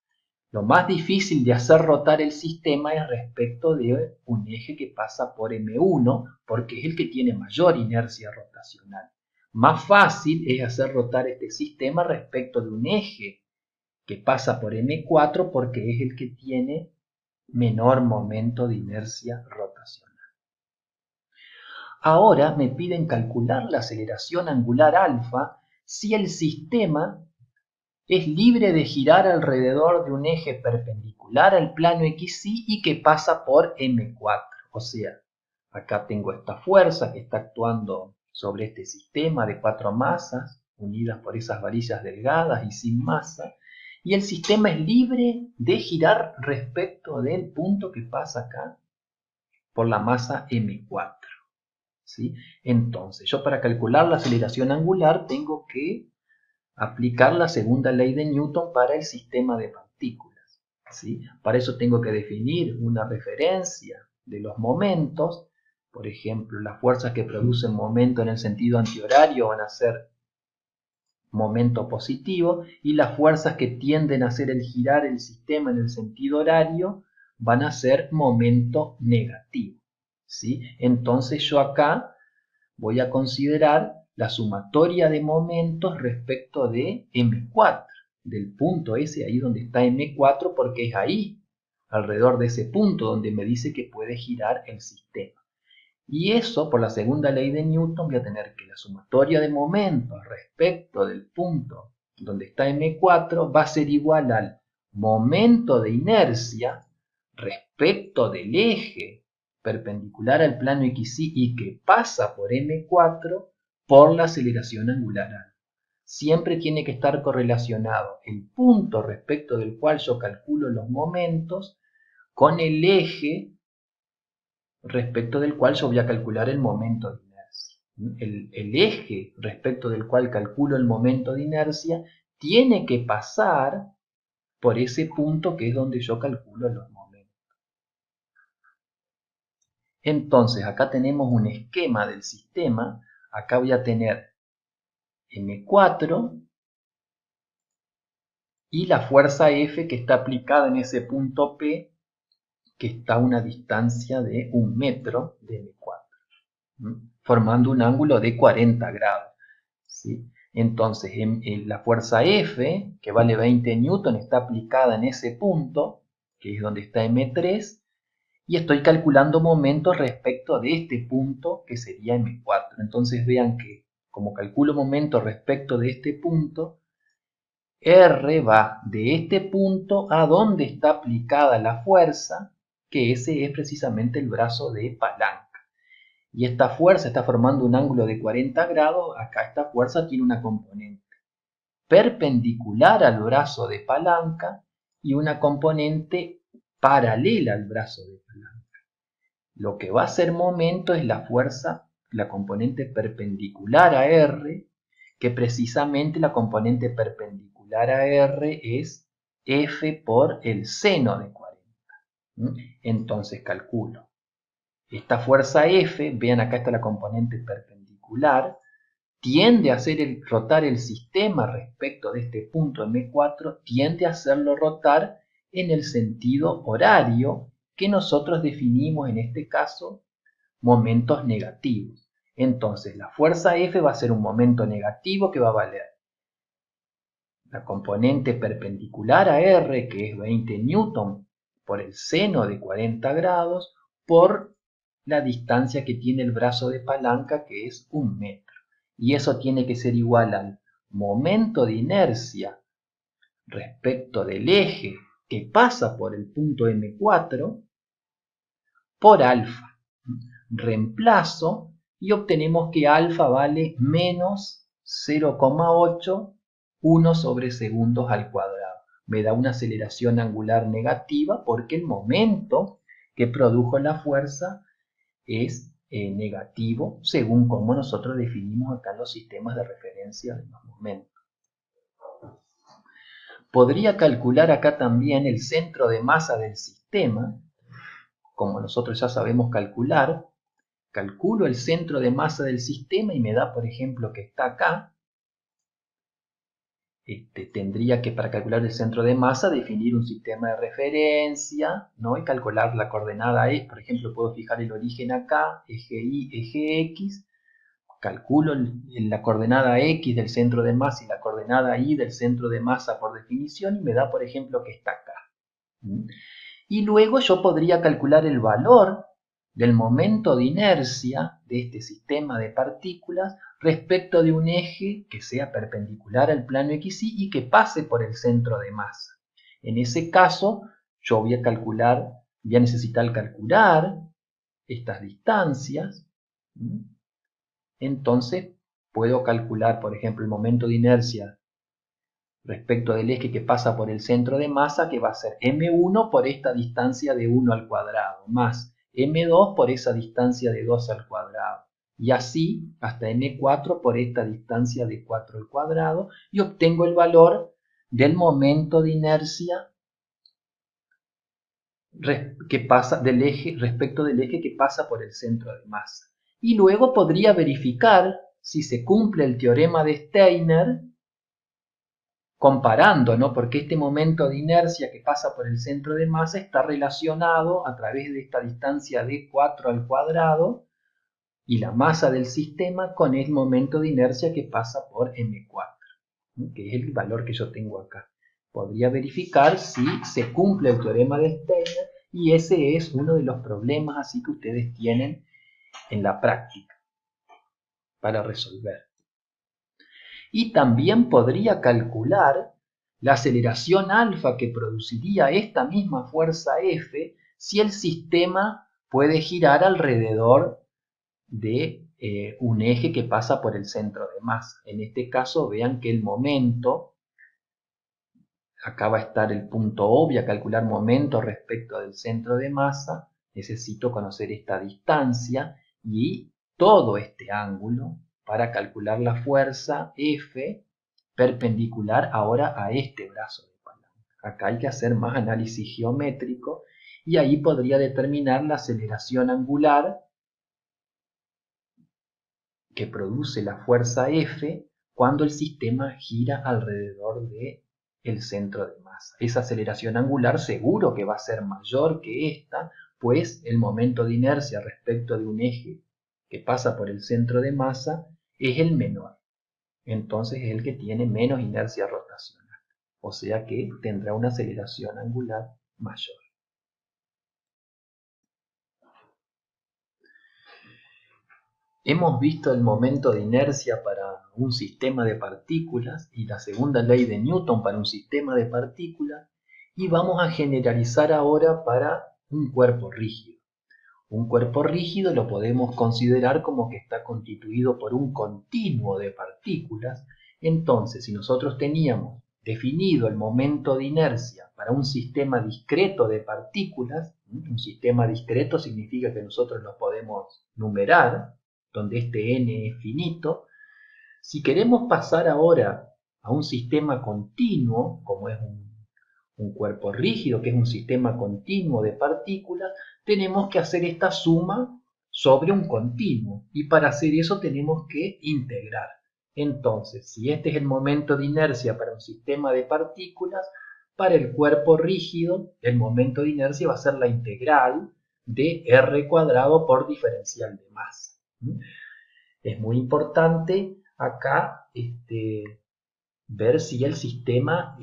lo más difícil de hacer rotar el sistema es respecto de un eje que pasa por M1, porque es el que tiene mayor inercia rotacional. Más fácil es hacer rotar este sistema respecto de un eje que pasa por M4, porque es el que tiene menor momento de inercia rotacional. Ahora me piden calcular la aceleración angular alfa si el sistema es libre de girar alrededor de un eje perpendicular al plano XY y que pasa por M4. O sea, acá tengo esta fuerza que está actuando sobre este sistema de 4 masas unidas por esas varillas delgadas y sin masa, y el sistema es libre de girar respecto del punto que pasa acá por la masa M4. ¿Sí? Entonces, yo para calcular la aceleración angular tengo que aplicar la segunda ley de Newton para el sistema de partículas. ¿Sí? Para eso tengo que definir una referencia de los momentos. Por ejemplo, las fuerzas que producen momento en el sentido antihorario van a ser momento positivo y las fuerzas que tienden a hacer el girar el sistema en el sentido horario van a ser momento negativo. ¿Sí? Entonces yo acá voy a considerar la sumatoria de momentos respecto de M4, del punto ese ahí donde está M4, porque es ahí, alrededor de ese punto, donde me dice que puede girar el sistema. Y eso, por la segunda ley de Newton, voy a tener que la sumatoria de momentos respecto del punto donde está M4 va a ser igual al momento de inercia respecto del eje perpendicular al plano XY y que pasa por M4 por la aceleración angular alfa. Siempre tiene que estar correlacionado el punto respecto del cual yo calculo los momentos con el eje respecto del cual yo voy a calcular el momento de inercia. El eje respecto del cual calculo el momento de inercia tiene que pasar por ese punto que es donde yo calculo los momentos. Entonces, acá tenemos un esquema del sistema. Acá voy a tener M4 y la fuerza F que está aplicada en ese punto P, que está a una distancia de 1 metro de M4, formando un ángulo de 40 grados. ¿Sí? Entonces, la fuerza F, que vale 20 newton, está aplicada en ese punto, que es donde está M3, y estoy calculando momentos respecto de este punto, que sería M4. Entonces vean que, como calculo momentos respecto de este punto, R va de este punto a donde está aplicada la fuerza, que ese es precisamente el brazo de palanca. Y esta fuerza está formando un ángulo de 40 grados. Acá esta fuerza tiene una componente perpendicular al brazo de palanca y una componente paralela al brazo de palanca. Lo que va a ser momento es la fuerza, la componente perpendicular a R, que precisamente la componente perpendicular a R es F por el seno de 40. Entonces calculo. Esta fuerza F, vean acá está la componente perpendicular, tiende a hacer rotar el sistema respecto de este punto M4, tiende a hacerlo rotar en el sentido horario que nosotros definimos en este caso momentos negativos. Entonces la fuerza F va a ser un momento negativo que va a valer la componente perpendicular a R, que es 20 newton por el seno de 40 grados, por la distancia que tiene el brazo de palanca, que es 1 metro. Y eso tiene que ser igual al momento de inercia respecto del eje que pasa por el punto M4 por alfa. Reemplazo y obtenemos que alfa vale menos 0,81 sobre segundos al cuadrado. Me da una aceleración angular negativa porque el momento que produjo la fuerza es negativo según como nosotros definimos acá los sistemas de referencia de los momentos. Podría calcular acá también el centro de masa del sistema, como nosotros ya sabemos calcular. Calculo el centro de masa del sistema y me da, por ejemplo, que está acá. Tendría que, para calcular el centro de masa, definir un sistema de referencia, ¿no? Y calcular la coordenada E. Por ejemplo, puedo fijar el origen acá, eje Y, eje X. Calculo la coordenada X del centro de masa y la coordenada Y del centro de masa por definición y me da, por ejemplo, que está acá. Y luego yo podría calcular el valor del momento de inercia de este sistema de partículas respecto de un eje que sea perpendicular al plano XY y que pase por el centro de masa. En ese caso, yo voy a necesitar calcular estas distancias. Entonces, puedo calcular, por ejemplo, el momento de inercia respecto del eje que pasa por el centro de masa, que va a ser m1 por esta distancia de 1 al cuadrado, más m2 por esa distancia de 2 al cuadrado, y así hasta m4 por esta distancia de 4 al cuadrado, y obtengo el valor del momento de inercia que pasa del eje, respecto del eje que pasa por el centro de masa. Y luego podría verificar si se cumple el teorema de Steiner, comparando, ¿no? Porque este momento de inercia que pasa por el centro de masa está relacionado a través de esta distancia de 4 al cuadrado y la masa del sistema con el momento de inercia que pasa por m4, ¿no? Que es el valor que yo tengo acá. Podría verificar si se cumple el teorema de Steiner, y ese es uno de los problemas así que ustedes tienen en la práctica para resolver. Y también podría calcular la aceleración alfa que produciría esta misma fuerza F si el sistema puede girar alrededor de un eje que pasa por el centro de masa. En este caso, vean que el momento, acá va a estar el punto O, voy a calcular momento respecto del centro de masa, necesito conocer esta distancia y todo este ángulo para calcular la fuerza F perpendicular ahora a este brazo de palanca. Acá hay que hacer más análisis geométrico y ahí podría determinar la aceleración angular que produce la fuerza F cuando el sistema gira alrededor del centro de masa. Esa aceleración angular seguro que va a ser mayor que esta, pues el momento de inercia respecto de un eje que pasa por el centro de masa es el menor. Entonces es el que tiene menos inercia rotacional, o sea que tendrá una aceleración angular mayor. Hemos visto el momento de inercia para un sistema de partículas y la segunda ley de Newton para un sistema de partículas, y vamos a generalizar ahora para un cuerpo rígido. Un cuerpo rígido lo podemos considerar como que está constituido por un continuo de partículas. Entonces, si nosotros teníamos definido el momento de inercia para un sistema discreto de partículas, un sistema discreto significa que nosotros lo podemos numerar, donde este n es finito. Si queremos pasar ahora a un sistema continuo, como es un cuerpo rígido, que es un sistema continuo de partículas, tenemos que hacer esta suma sobre un continuo, y para hacer eso tenemos que integrar. Entonces, si este es el momento de inercia para un sistema de partículas, para el cuerpo rígido el momento de inercia va a ser la integral de r cuadrado por diferencial de masa. Es muy importante acá ver si el sistema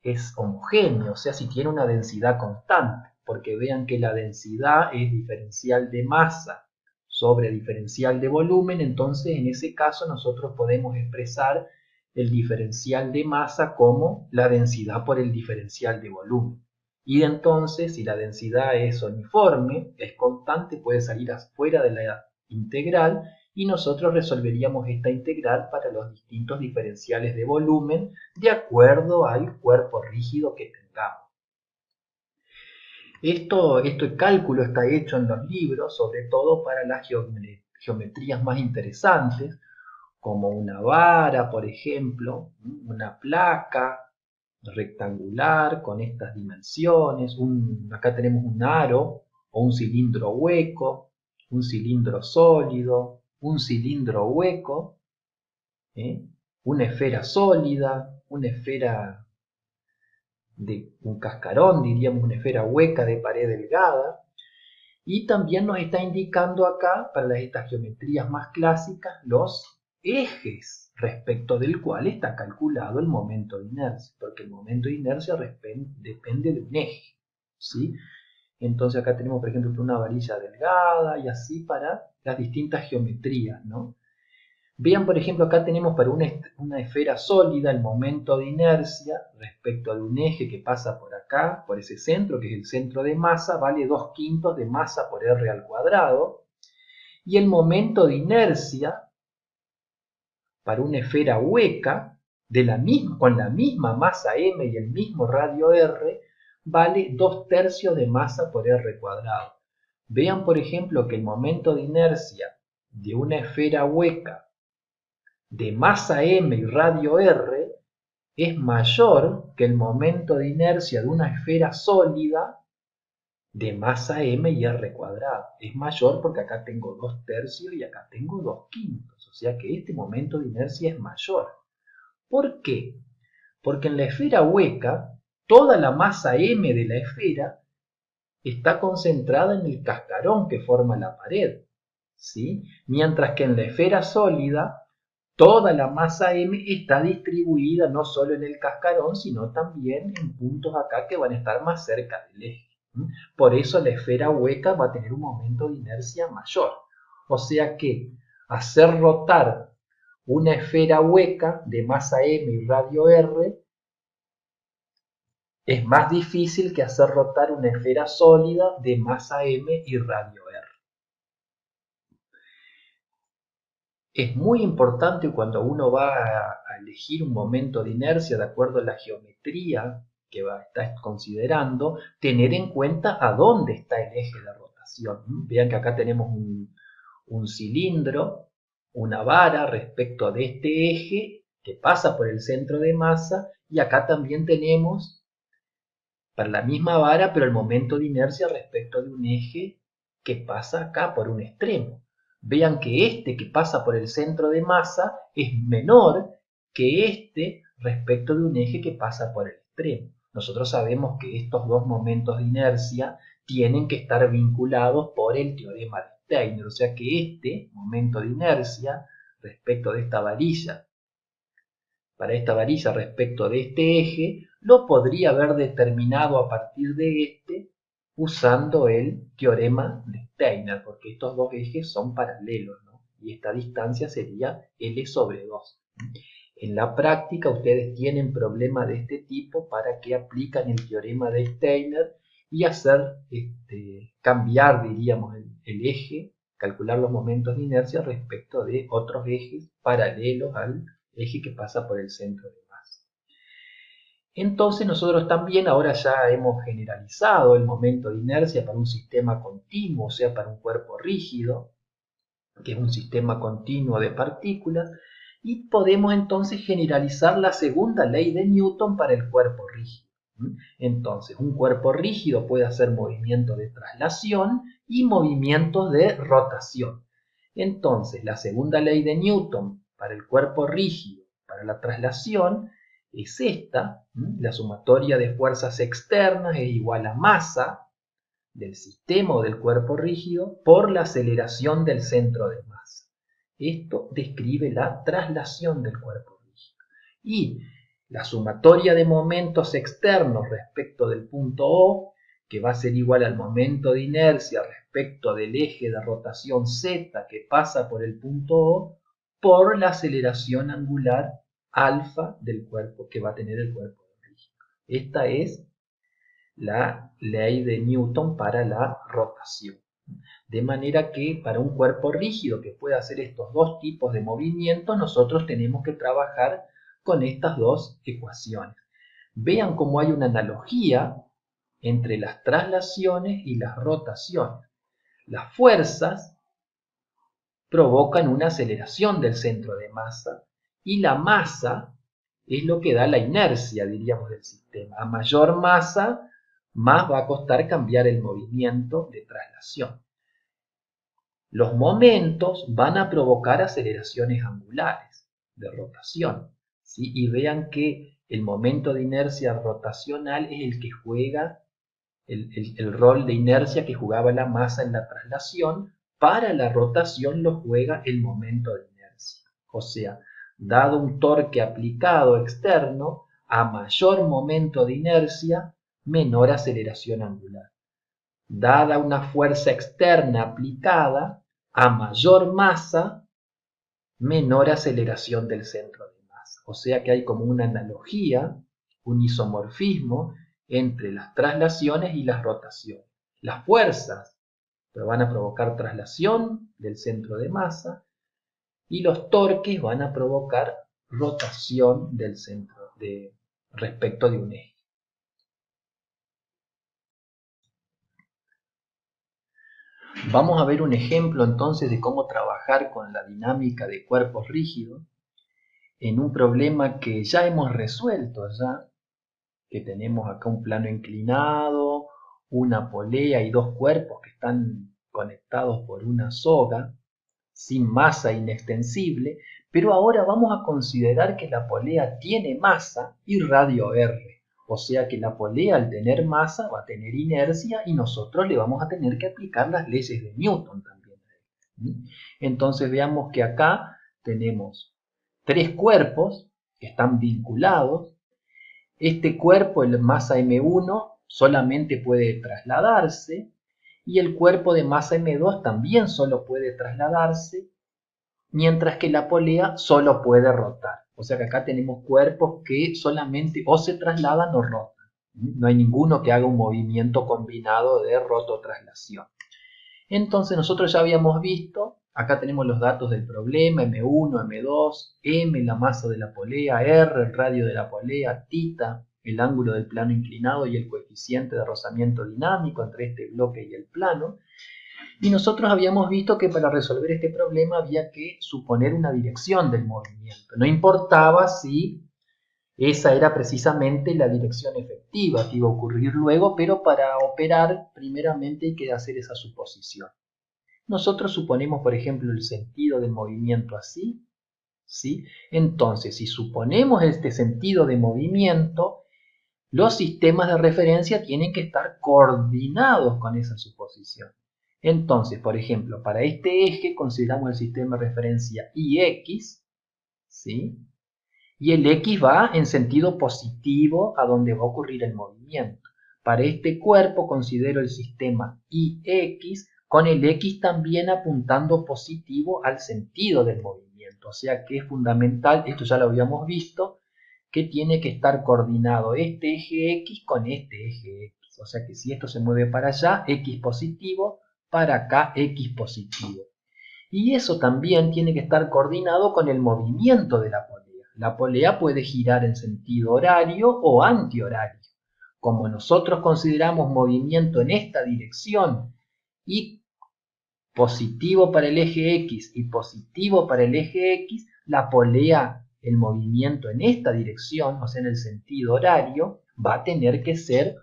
es homogéneo, o sea, si tiene una densidad constante, porque vean que la densidad es diferencial de masa sobre diferencial de volumen. Entonces en ese caso nosotros podemos expresar el diferencial de masa como la densidad por el diferencial de volumen. Y entonces, si la densidad es uniforme, es constante, puede salir afuera de la integral, y nosotros resolveríamos esta integral para los distintos diferenciales de volumen de acuerdo al cuerpo rígido que tengamos. Este cálculo está hecho en los libros, sobre todo para las geometrías más interesantes, como una vara, por ejemplo, una placa rectangular con estas dimensiones, acá tenemos un aro o un cilindro hueco, un cilindro sólido, un cilindro hueco, una esfera sólida, una esfera de un cascarón, diríamos una esfera hueca de pared delgada. Y también nos está indicando acá, para estas geometrías más clásicas, los ejes respecto del cual está calculado el momento de inercia, porque el momento de inercia depende de un eje. ¿sí? Entonces acá tenemos, por ejemplo, una varilla delgada y así para las distintas geometrías, ¿no? Vean, por ejemplo, acá tenemos para una esfera sólida el momento de inercia respecto de un eje que pasa por acá, por ese centro, que es el centro de masa, vale 2/5 de masa por r al cuadrado. Y el momento de inercia para una esfera hueca con la misma masa m y el mismo radio r, vale 2/3 de masa por r cuadrado. Vean, por ejemplo, que el momento de inercia de una esfera hueca de masa m y radio r es mayor que el momento de inercia de una esfera sólida de masa m y r cuadrado. Es mayor porque acá tengo 2/3 y acá tengo 2/5. O sea que este momento de inercia es mayor. ¿Por qué? Porque en la esfera hueca, toda la masa m de la esfera está concentrada en el cascarón que forma la pared, ¿sí? Mientras que en la esfera sólida, toda la masa m está distribuida no solo en el cascarón, sino también en puntos acá que van a estar más cerca del eje. Por eso la esfera hueca va a tener un momento de inercia mayor. O sea que hacer rotar una esfera hueca de masa m y radio r es más difícil que hacer rotar una esfera sólida de masa m y radio r. Es muy importante cuando uno va a elegir un momento de inercia de acuerdo a la geometría que va a estar considerando, tener en cuenta a dónde está el eje de rotación. Vean que acá tenemos un cilindro, una vara respecto de este eje que pasa por el centro de masa, y acá también tenemos para la misma vara, pero el momento de inercia respecto de un eje que pasa acá por un extremo. Vean que este que pasa por el centro de masa es menor que este respecto de un eje que pasa por el extremo. Nosotros sabemos que estos dos momentos de inercia tienen que estar vinculados por el teorema de Steiner, o sea que este momento de inercia respecto de esta varilla, para esta varilla respecto de este eje, lo podría haber determinado a partir de este usando el teorema de Steiner, porque estos dos ejes son paralelos, ¿no? Y esta distancia sería L sobre 2. En la práctica ustedes tienen problemas de este tipo para que aplican el teorema de Steiner y hacer cambiar, diríamos, el eje, calcular los momentos de inercia respecto de otros ejes paralelos al eje que pasa por el centro de masa. Entonces nosotros también ahora ya hemos generalizado el momento de inercia para un sistema continuo, o sea, para un cuerpo rígido, que es un sistema continuo de partículas, y podemos entonces generalizar la segunda ley de Newton para el cuerpo rígido. Entonces, un cuerpo rígido puede hacer movimientos de traslación y movimientos de rotación. Entonces, la segunda ley de Newton para el cuerpo rígido, para la traslación, es esta. La sumatoria de fuerzas externas es igual a masa del sistema o del cuerpo rígido por la aceleración del centro de masa. Esto describe la traslación del cuerpo rígido. Y la sumatoria de momentos externos respecto del punto O, que va a ser igual al momento de inercia respecto del eje de rotación Z que pasa por el punto O, por la aceleración angular alfa del cuerpo que va a tener el cuerpo rígido. Esta es la ley de Newton para la rotación. De manera que para un cuerpo rígido que pueda hacer estos dos tipos de movimientos, nosotros tenemos que trabajar con estas dos ecuaciones. Vean cómo hay una analogía entre las traslaciones y las rotaciones. Las fuerzas provocan una aceleración del centro de masa y la masa es lo que da la inercia, diríamos, del sistema. A mayor masa, más va a costar cambiar el movimiento de traslación. Los momentos van a provocar aceleraciones angulares de rotación, ¿sí? Y vean que el momento de inercia rotacional es el que juega el rol de inercia que jugaba la masa en la traslación. Para la rotación lo juega el momento de inercia. O sea, dado un torque aplicado externo, a mayor momento de inercia, menor aceleración angular. Dada una fuerza externa aplicada, a mayor masa, menor aceleración del centro de masa. O sea que hay como una analogía, un isomorfismo entre las traslaciones y las rotaciones. Las fuerzas van a provocar traslación del centro de masa y los torques van a provocar rotación del centro respecto de un eje. Vamos a ver un ejemplo entonces de cómo trabajar con la dinámica de cuerpos rígidos en un problema que ya hemos resuelto que tenemos acá un plano inclinado, una polea y dos cuerpos que están conectados por una soga, sin masa inextensible, pero ahora vamos a considerar que la polea tiene masa y radio R. O sea que la polea al tener masa va a tener inercia y nosotros le vamos a tener que aplicar las leyes de Newton también. Entonces veamos que acá tenemos tres cuerpos que están vinculados. Este cuerpo, el masa M1, solamente puede trasladarse y el cuerpo de masa M2 también solo puede trasladarse, mientras que la polea solo puede rotar. O sea que acá tenemos cuerpos que solamente o se trasladan o rotan. No hay ninguno que haga un movimiento combinado de rototraslación. Entonces nosotros ya habíamos visto, acá tenemos los datos del problema, M1, M2, M, la masa de la polea, R, el radio de la polea, θ, el ángulo del plano inclinado y el coeficiente de rozamiento dinámico entre este bloque y el plano. Y nosotros habíamos visto que para resolver este problema había que suponer una dirección del movimiento. No importaba si esa era precisamente la dirección efectiva que iba a ocurrir luego, pero para operar primeramente hay que hacer esa suposición. Nosotros suponemos, por ejemplo, el sentido del movimiento así, ¿sí? Entonces, si suponemos este sentido de movimiento, los sistemas de referencia tienen que estar coordinados con esa suposición. Entonces, por ejemplo, para este eje consideramos el sistema de referencia IX, ¿sí? Y el X va en sentido positivo a donde va a ocurrir el movimiento. Para este cuerpo considero el sistema IX con el X también apuntando positivo al sentido del movimiento. O sea que es fundamental, esto ya lo habíamos visto, que tiene que estar coordinado este eje X con este eje X. O sea que si esto se mueve para allá, X positivo, para acá X positivo. Y eso también tiene que estar coordinado con el movimiento de la polea. La polea puede girar en sentido horario o antihorario. Como nosotros consideramos movimiento en esta dirección y positivo para el eje X y positivo para el eje X, la polea, el movimiento en esta dirección, o sea en el sentido horario, va a tener que ser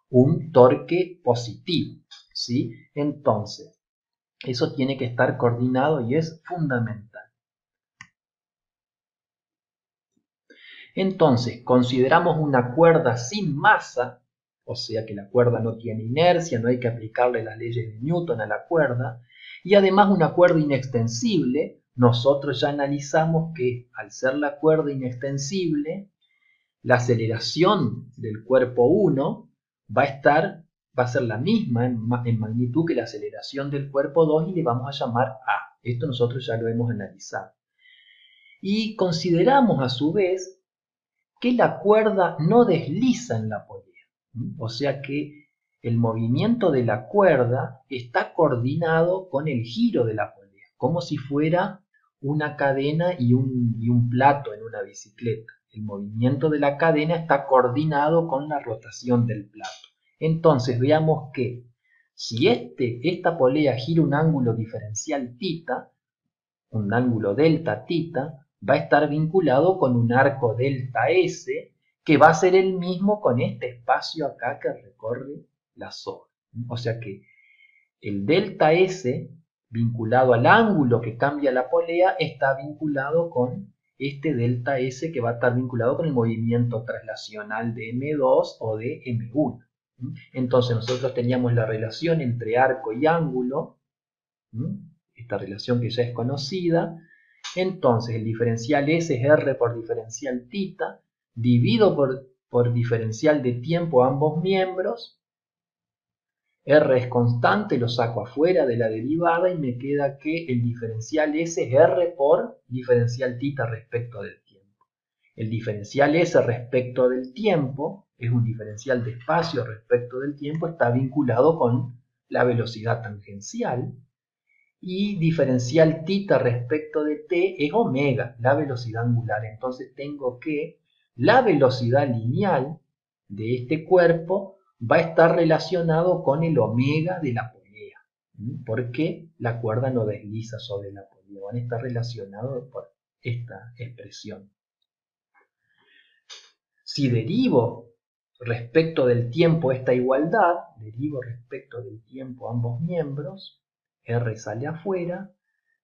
un torque positivo, ¿sí? Entonces, eso tiene que estar coordinado y es fundamental. Entonces, consideramos una cuerda sin masa, o sea que la cuerda no tiene inercia, no hay que aplicarle las leyes de Newton a la cuerda, y además una cuerda inextensible. Nosotros ya analizamos que al ser la cuerda inextensible, la aceleración del cuerpo 1 va a ser la misma en magnitud que la aceleración del cuerpo 2 y le vamos a llamar A. Esto nosotros ya lo hemos analizado. Y consideramos a su vez que la cuerda no desliza en la polea. O sea que el movimiento de la cuerda está coordinado con el giro de la polea, como si fuera una cadena y un plato en una bicicleta. El movimiento de la cadena está coordinado con la rotación del plato. Entonces veamos que si esta polea gira un ángulo diferencial θ, un ángulo delta θ, va a estar vinculado con un arco delta S que va a ser el mismo con este espacio acá que recorre la soga. O sea que el delta S vinculado al ángulo que cambia la polea está vinculado con este delta S que va a estar vinculado con el movimiento traslacional de M2 o de M1. Entonces nosotros teníamos la relación entre arco y ángulo, esta relación que ya es conocida. Entonces el diferencial S es R por diferencial θ, divido por por diferencial de tiempo a ambos miembros. R es constante, lo saco afuera de la derivada y me queda que el diferencial S es R por diferencial θ respecto del tiempo. El diferencial S respecto del tiempo es un diferencial de espacio respecto del tiempo, está vinculado con la velocidad tangencial. Y diferencial θ respecto de t es omega, la velocidad angular. Entonces tengo que la velocidad lineal de este cuerpo va a estar relacionado con el omega de la polea, porque la cuerda no desliza sobre la polea, van a estar relacionados por esta expresión. Si derivo respecto del tiempo esta igualdad, derivo respecto del tiempo ambos miembros, R sale afuera,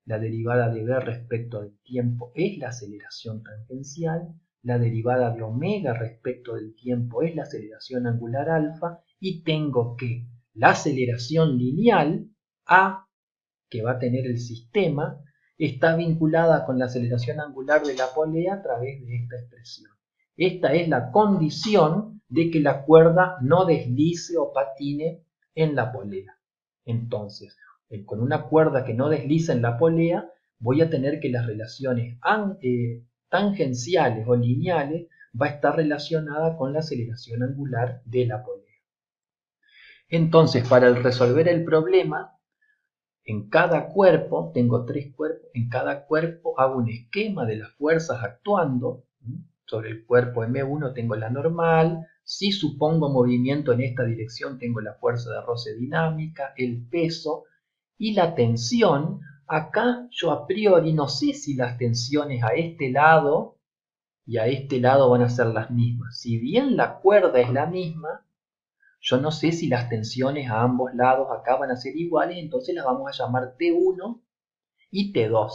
la derivada de v respecto del tiempo es la aceleración tangencial, la derivada de omega respecto del tiempo es la aceleración angular alfa, y tengo que la aceleración lineal A que va a tener el sistema está vinculada con la aceleración angular de la polea a través de esta expresión. Esta es la condición de que la cuerda no deslice o patine en la polea. Entonces, con una cuerda que no desliza en la polea, voy a tener que las relaciones tangenciales o lineales va a estar relacionada con la aceleración angular de la polea. Entonces, para resolver el problema, en cada cuerpo, tengo 3 cuerpos, en cada cuerpo hago un esquema de las fuerzas actuando. Sobre el cuerpo M1 tengo la normal, si supongo movimiento en esta dirección tengo la fuerza de roce dinámica, el peso y la tensión. Acá yo a priori no sé si las tensiones a este lado y a este lado van a ser las mismas. Si bien la cuerda es la misma, yo no sé si las tensiones a ambos lados acá van a ser iguales, entonces las vamos a llamar T1 y T2.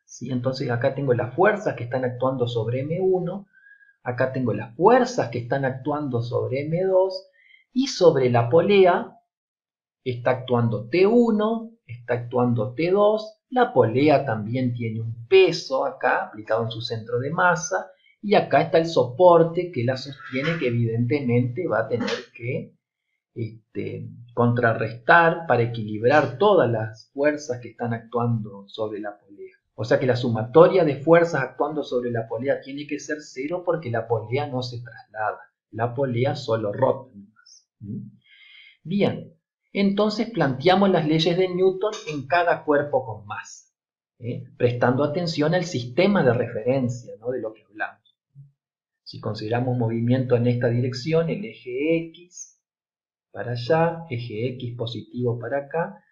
¿Sí? Entonces acá tengo las fuerzas que están actuando sobre M1, acá tengo las fuerzas que están actuando sobre M2 y sobre la polea está actuando T1, está actuando T2, la polea también tiene un peso acá aplicado en su centro de masa y acá está el soporte que la sostiene, que evidentemente va a tener que contrarrestar para equilibrar todas las fuerzas que están actuando sobre la polea. O sea que la sumatoria de fuerzas actuando sobre la polea tiene que ser 0 porque la polea no se traslada. La polea solo rota. Bien, entonces planteamos las leyes de Newton en cada cuerpo con masa, prestando atención al sistema de referencia, ¿no?, de lo que hablamos. Si consideramos movimiento en esta dirección, el eje X para allá, eje X positivo para acá,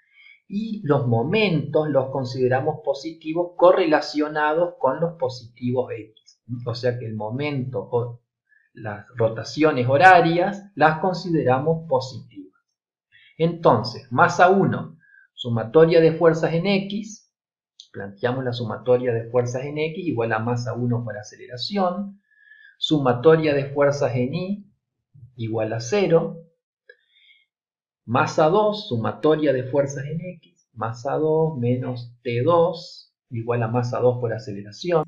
y los momentos los consideramos positivos correlacionados con los positivos X. O sea que el momento o las rotaciones horarias las consideramos positivas. Entonces, masa 1, sumatoria de fuerzas en X, planteamos la sumatoria de fuerzas en X igual a masa 1 por aceleración, sumatoria de fuerzas en Y igual a 0, masa 2, sumatoria de fuerzas en X, masa 2 menos T2 igual a masa 2 por aceleración.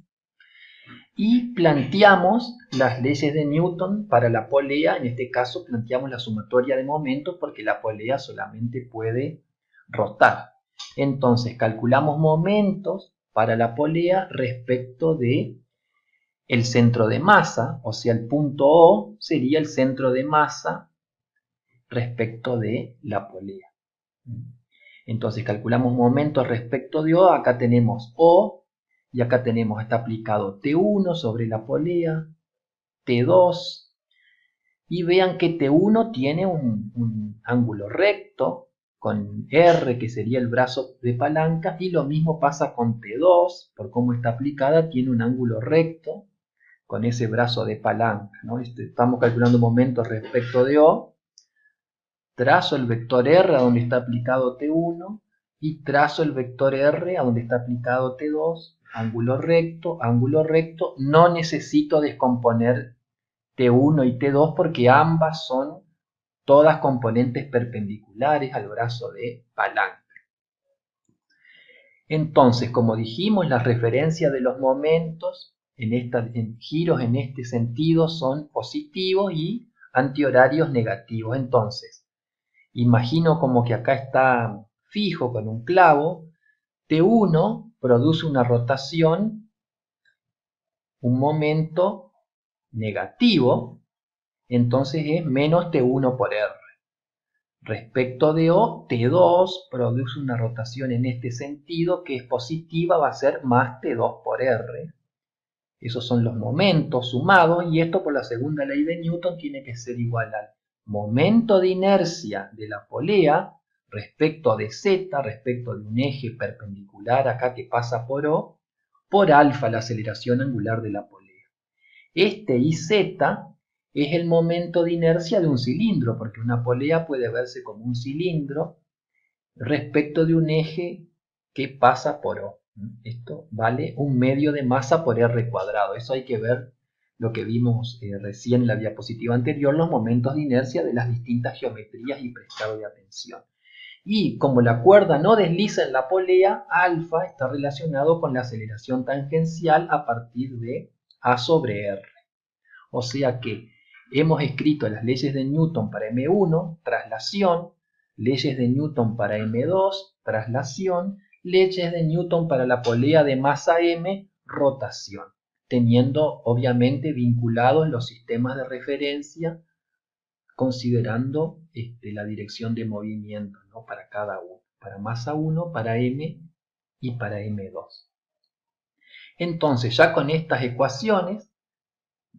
Y planteamos las leyes de Newton para la polea. En este caso planteamos la sumatoria de momentos porque la polea solamente puede rotar. Entonces calculamos momentos para la polea respecto de el centro de masa, o sea el punto O sería el centro de masa respecto de la polea. Entonces calculamos momentos respecto de O, acá tenemos O, y acá tenemos, está aplicado T1 sobre la polea, T2, y vean que T1 tiene un ángulo recto, con R que sería el brazo de palanca, y lo mismo pasa con T2, por cómo está aplicada, tiene un ángulo recto, con ese brazo de palanca, ¿no? Estamos calculando momentos respecto de O, trazo el vector R a donde está aplicado T1 y trazo el vector R a donde está aplicado T2, ángulo recto, no necesito descomponer T1 y T2 porque ambas son todas componentes perpendiculares al brazo de palanca. Entonces, como dijimos, la referencia de los momentos giros en este sentido son positivos y antihorarios negativos. Entonces, imagino como que acá está fijo con un clavo. T1 produce una rotación, un momento negativo, entonces es menos T1 por R. Respecto de O, T2 produce una rotación en este sentido que es positiva, va a ser más T2 por R. Esos son los momentos sumados y esto por la segunda ley de Newton tiene que ser igual al momento de inercia de la polea respecto de Z, respecto de un eje perpendicular acá que pasa por O, por alfa, la aceleración angular de la polea. Este IZ es el momento de inercia de un cilindro, porque una polea puede verse como un cilindro respecto de un eje que pasa por O. Esto vale un medio de masa por R cuadrado. Eso hay que ver lo que vimos recién en la diapositiva anterior, los momentos de inercia de las distintas geometrías y prestado de atención. Y como la cuerda no desliza en la polea, alfa está relacionado con la aceleración tangencial a partir de A sobre R. O sea que hemos escrito las leyes de Newton para M1, traslación, leyes de Newton para M2, traslación, leyes de Newton para la polea de masa M, rotación, teniendo obviamente vinculados los sistemas de referencia considerando la dirección de movimiento, ¿no? Para cada uno, para masa 1, para M y para M2. Entonces ya con estas ecuaciones,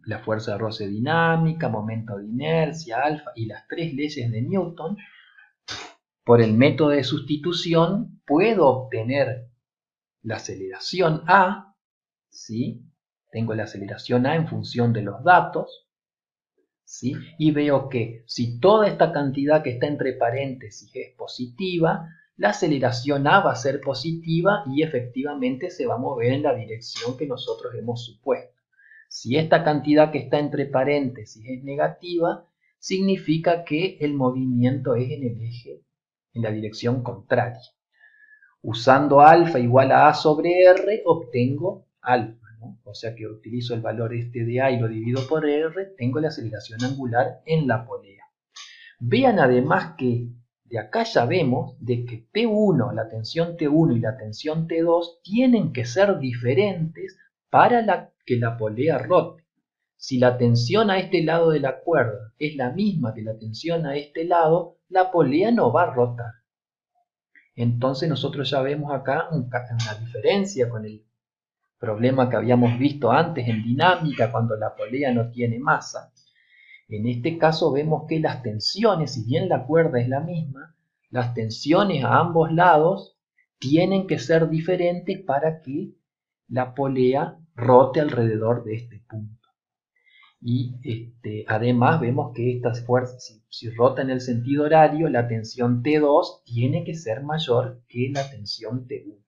la fuerza de roce dinámica, momento de inercia, alfa y las tres leyes de Newton, por el método de sustitución puedo obtener la aceleración A, ¿sí? Tengo la aceleración A en función de los datos, ¿sí? Y veo que si toda esta cantidad que está entre paréntesis es positiva, la aceleración A va a ser positiva y efectivamente se va a mover en la dirección que nosotros hemos supuesto. Si esta cantidad que está entre paréntesis es negativa, significa que el movimiento es en el eje, en la dirección contraria. Usando alfa igual a A sobre R, obtengo alfa, ¿no? O sea que utilizo el valor de A y lo divido por R, tengo la aceleración angular en la polea. Vean además que de acá ya vemos de que T1, la tensión T1 y la tensión T2 tienen que ser diferentes para que la polea rote. Si la tensión a este lado de la cuerda es la misma que la tensión a este lado, la polea no va a rotar. Entonces nosotros ya vemos acá una diferencia con el problema que habíamos visto antes en dinámica cuando la polea no tiene masa. En este caso vemos que las tensiones, si bien la cuerda es la misma, las tensiones a ambos lados tienen que ser diferentes para que la polea rote alrededor de este punto. Y además vemos que estas fuerzas, si rota en el sentido horario, la tensión T2 tiene que ser mayor que la tensión T1.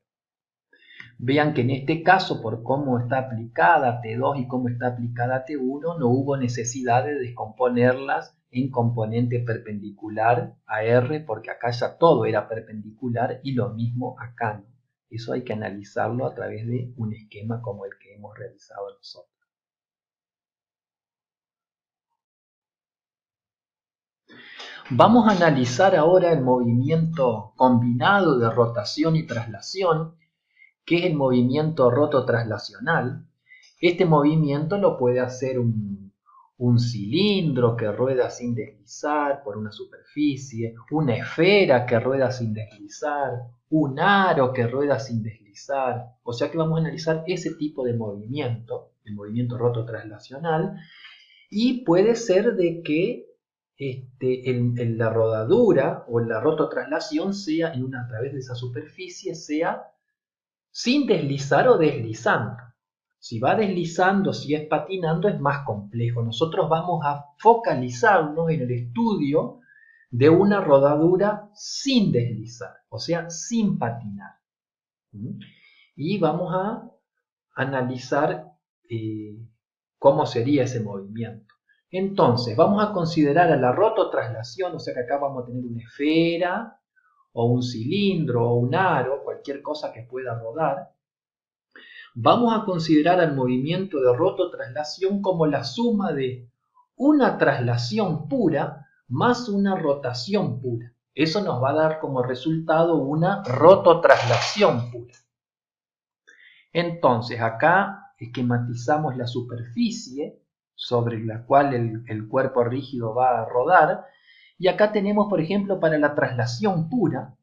Vean que en este caso, por cómo está aplicada T2 y cómo está aplicada T1, no hubo necesidad de descomponerlas en componente perpendicular a R, porque acá ya todo era perpendicular y lo mismo acá, ¿no? Eso hay que analizarlo a través de un esquema como el que hemos realizado nosotros. Vamos a analizar ahora el movimiento combinado de rotación y traslación, que es el movimiento rototraslacional. Este movimiento lo puede hacer un cilindro que rueda sin deslizar por una superficie, una esfera que rueda sin deslizar, un aro que rueda sin deslizar. O sea que vamos a analizar ese tipo de movimiento, el movimiento rototraslacional, y puede ser de que en la rodadura o la rototraslación sea a través de esa superficie sea sin deslizar o deslizando. Si va deslizando, si es patinando, es más complejo. Nosotros vamos a focalizarnos en el estudio de una rodadura sin deslizar, o sea, sin patinar. Y vamos a analizar cómo sería ese movimiento. Entonces, vamos a considerar a la rototraslación, o sea que acá vamos a tener una esfera, o un cilindro, o un aro, cualquier cosa que pueda rodar. vamos a considerar al movimiento de rototraslación como la suma de una traslación pura más una rotación pura. Eso nos va a dar como resultado una rototraslación pura. Entonces acá esquematizamos la superficie sobre la cual el cuerpo rígido va a rodar, y acá tenemos, por ejemplo, para la traslación pura,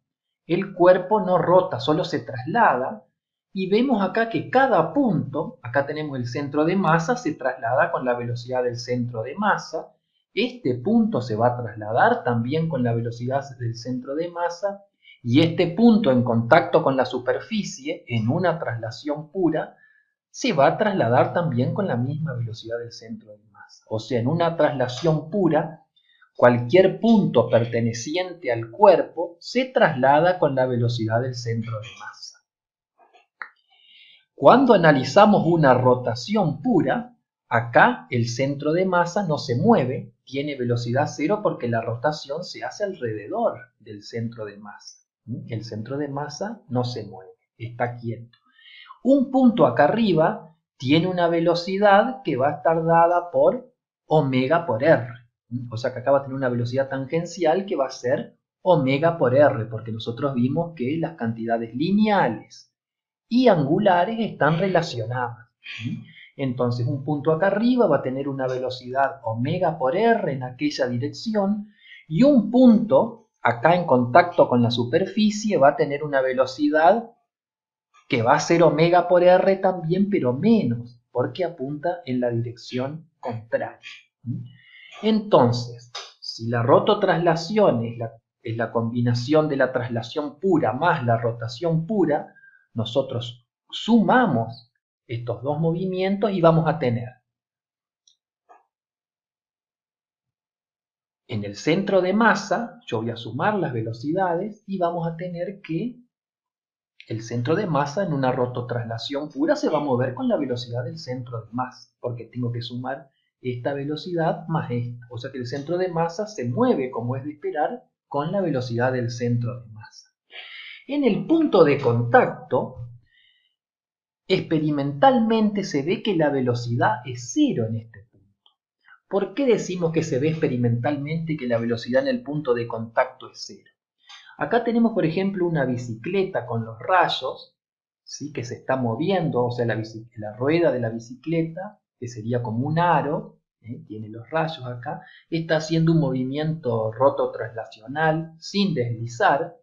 el cuerpo no rota, solo se traslada, y vemos acá que cada punto, acá tenemos el centro de masa, se traslada con la velocidad del centro de masa, este punto se va a trasladar también con la velocidad del centro de masa, y este punto en contacto con la superficie, en una traslación pura, se va a trasladar también con la misma velocidad del centro de masa. O sea, en una traslación pura, cualquier punto perteneciente al cuerpo se traslada con la velocidad del centro de masa. Cuando analizamos una rotación pura, acá el centro de masa no se mueve, tiene velocidad cero porque la rotación se hace alrededor del centro de masa. El centro de masa no se mueve, está quieto. Un punto acá arriba tiene una velocidad que va a estar dada por omega por r. O sea que acá va a tener una velocidad tangencial que va a ser omega por r, porque nosotros vimos que las cantidades lineales y angulares están relacionadas. Entonces un punto acá arriba va a tener una velocidad omega por r en aquella dirección, y un punto acá en contacto con la superficie va a tener una velocidad que va a ser omega por r también, pero menos, porque apunta en la dirección contraria. Entonces, si la rototraslación es la combinación de la traslación pura más la rotación pura, nosotros sumamos estos dos movimientos y vamos a tener en el centro de masa, yo voy a sumar las velocidades y vamos a tener que el centro de masa en una rototraslación pura se va a mover con la velocidad del centro de masa, porque tengo que sumar esta velocidad más esta. O sea que el centro de masa se mueve, como es de esperar, con la velocidad del centro de masa. En el punto de contacto, experimentalmente se ve que la velocidad es cero en este punto. ¿Por qué decimos que se ve experimentalmente que la velocidad en el punto de contacto es cero? Acá tenemos, por ejemplo, una bicicleta con los rayos, ¿sí?, que se está moviendo, o sea, la rueda de la bicicleta, que sería como un aro, tiene los rayos acá, está haciendo un movimiento rototraslacional sin deslizar,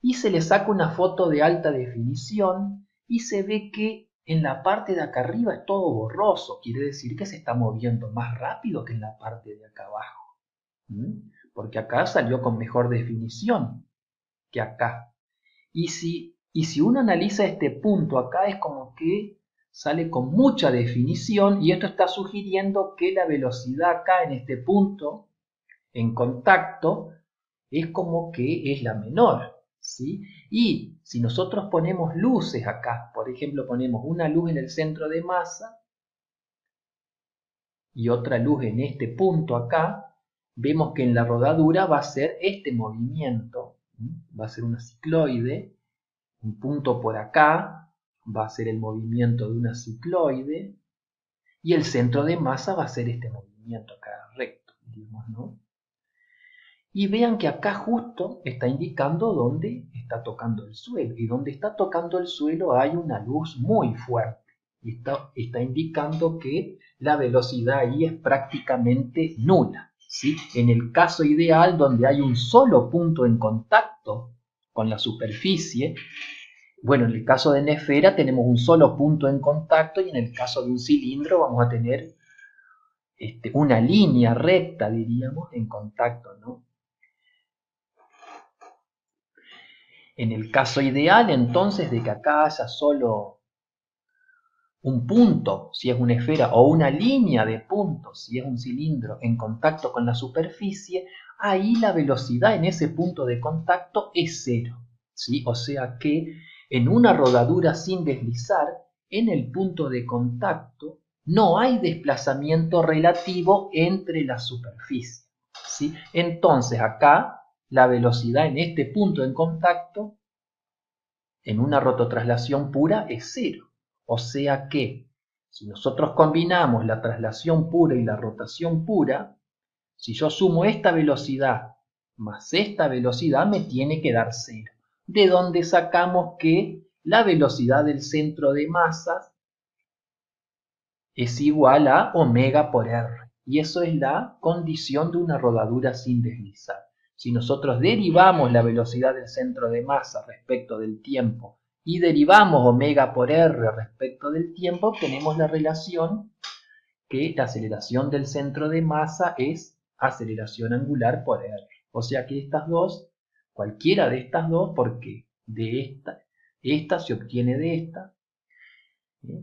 y se le saca una foto de alta definición y se ve que en la parte de acá arriba es todo borroso, quiere decir que se está moviendo más rápido que en la parte de acá abajo. Porque acá salió con mejor definición que acá. Y si uno analiza este punto acá, es como que sale con mucha definición, y esto está sugiriendo que la velocidad acá en este punto en contacto es como que es la menor, ¿sí? Y si nosotros ponemos luces acá, por ejemplo ponemos una luz en el centro de masa y otra luz en este punto acá, vemos que en la rodadura va a ser este movimiento, va a ser una cicloide, un punto por acá va a ser el movimiento de una cicloide, y el centro de masa va a ser este movimiento acá recto, digamos, ¿no? Y vean que acá justo está indicando dónde está tocando el suelo, y donde está tocando el suelo hay una luz muy fuerte. Está indicando que la velocidad ahí es prácticamente nula, ¿sí? En el caso ideal, donde hay un solo punto en contacto con la superficie, bueno, en el caso de una esfera tenemos un solo punto en contacto, y en el caso de un cilindro vamos a tener una línea recta, diríamos, en contacto, ¿no? En el caso ideal, entonces, de que acá haya solo un punto, si es una esfera, o una línea de puntos, si es un cilindro, en contacto con la superficie, ahí la velocidad en ese punto de contacto es cero, ¿sí? O sea que en una rodadura sin deslizar, en el punto de contacto, no hay desplazamiento relativo entre las superficies, ¿sí? Entonces acá la velocidad en este punto en contacto, en una rototraslación pura, es cero. O sea que, si nosotros combinamos la traslación pura y la rotación pura, si yo sumo esta velocidad más esta velocidad, me tiene que dar 0. De donde sacamos que la velocidad del centro de masas es igual a omega por r. Y eso es la condición de una rodadura sin deslizar. Si nosotros derivamos la velocidad del centro de masa respecto del tiempo y derivamos omega por r respecto del tiempo, obtenemos la relación que la aceleración del centro de masa es aceleración angular por r. O sea que estas dos, cualquiera de estas dos, porque de esta se obtiene de esta,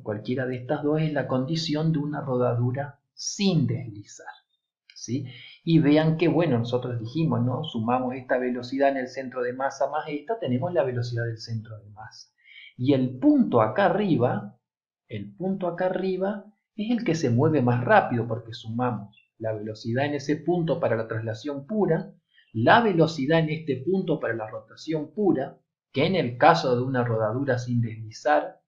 cualquiera de estas dos es la condición de una rodadura sin deslizar. ¿Sí? Y vean que, bueno, nosotros dijimos, ¿no? Sumamos esta velocidad en el centro de masa más esta, tenemos la velocidad del centro de masa. Y el punto acá arriba es el que se mueve más rápido, porque sumamos la velocidad en ese punto para la traslación pura, la velocidad en este punto para la rotación pura, que en el caso de una rodadura sin deslizar,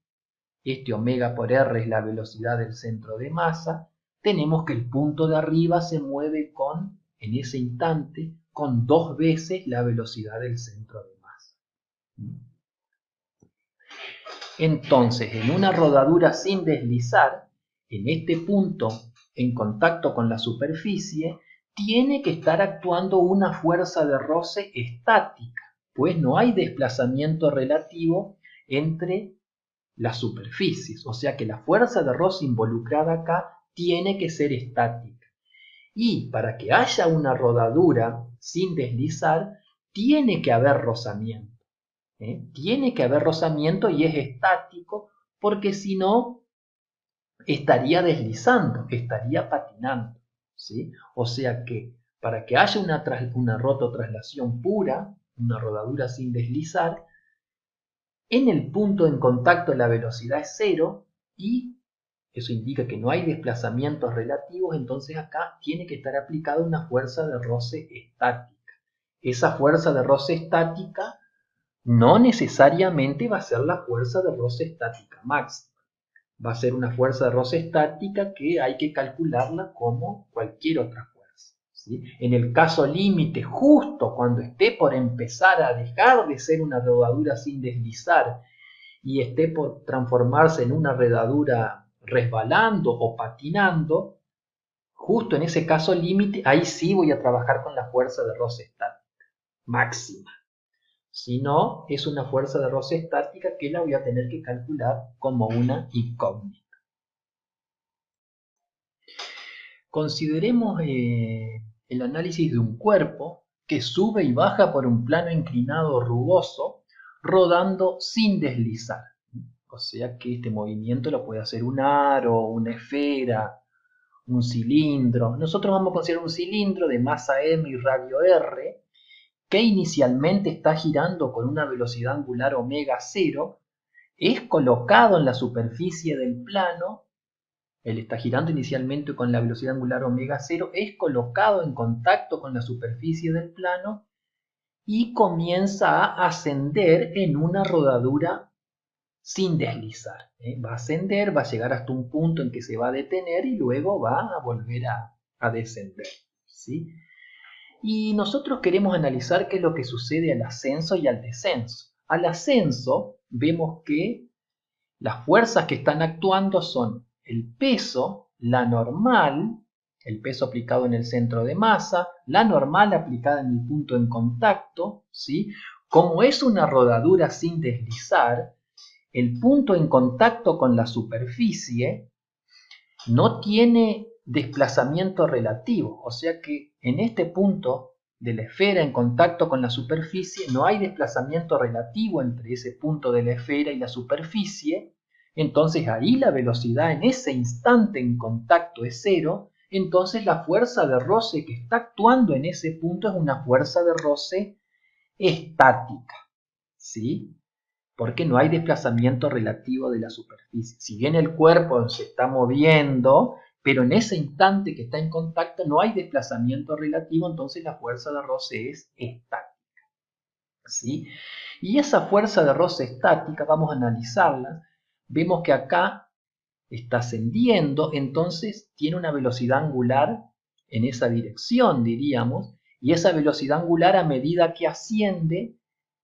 este omega por r es la velocidad del centro de masa, tenemos que el punto de arriba se mueve en ese instante, con 2 veces la velocidad del centro de masa. Entonces, en una rodadura sin deslizar, en este punto, en contacto con la superficie, tiene que estar actuando una fuerza de roce estática, pues no hay desplazamiento relativo entre las superficies, o sea que la fuerza de roce involucrada acá tiene que ser estática. Y para que haya una rodadura sin deslizar, tiene que haber rozamiento. Tiene que haber rozamiento y es estático, porque si no, estaría deslizando, estaría patinando. ¿Sí? O sea que para que haya una rototraslación pura, una rodadura sin deslizar, en el punto en contacto la velocidad es 0 y eso indica que no hay desplazamientos relativos, entonces acá tiene que estar aplicada una fuerza de roce estática. Esa fuerza de roce estática no necesariamente va a ser la fuerza de roce estática máxima. Va a ser una fuerza de roce estática que hay que calcularla como cualquier otra fuerza. ¿Sí? En el caso límite, justo cuando esté por empezar a dejar de ser una rodadura sin deslizar y esté por transformarse en una rodadura resbalando o patinando, justo en ese caso límite, ahí sí voy a trabajar con la fuerza de roce estática máxima. Si no, es una fuerza de roce estática que la voy a tener que calcular como una incógnita. Consideremos el análisis de un cuerpo que sube y baja por un plano inclinado rugoso, rodando sin deslizar. O sea que este movimiento lo puede hacer un aro, una esfera, un cilindro. Nosotros vamos a considerar un cilindro de masa m y radio r, que inicialmente está girando con una velocidad angular omega 0, es colocado en la superficie del plano, él está girando inicialmente con la velocidad angular omega 0, es colocado en contacto con la superficie del plano y comienza a ascender en una rodadura sin deslizar. Va a ascender, va a llegar hasta un punto en que se va a detener y luego va a volver a descender. ¿Sí? Y nosotros queremos analizar qué es lo que sucede al ascenso y al descenso. Al ascenso vemos que las fuerzas que están actuando son el peso, la normal, el peso aplicado en el centro de masa, la normal aplicada en el punto en contacto, ¿sí? Como es una rodadura sin deslizar, el punto en contacto con la superficie no tiene desplazamiento relativo, o sea que en este punto de la esfera en contacto con la superficie no hay desplazamiento relativo entre ese punto de la esfera y la superficie, entonces ahí la velocidad en ese instante en contacto es 0, entonces la fuerza de roce que está actuando en ese punto es una fuerza de roce estática, ¿sí? Porque no hay desplazamiento relativo de la superficie. Si bien el cuerpo se está moviendo, pero en ese instante que está en contacto no hay desplazamiento relativo, entonces la fuerza de roce es estática. ¿Sí? Y esa fuerza de roce estática vamos a analizarla vemos que acá está ascendiendo, entonces tiene una velocidad angular en esa dirección, diríamos, y esa velocidad angular a medida que asciende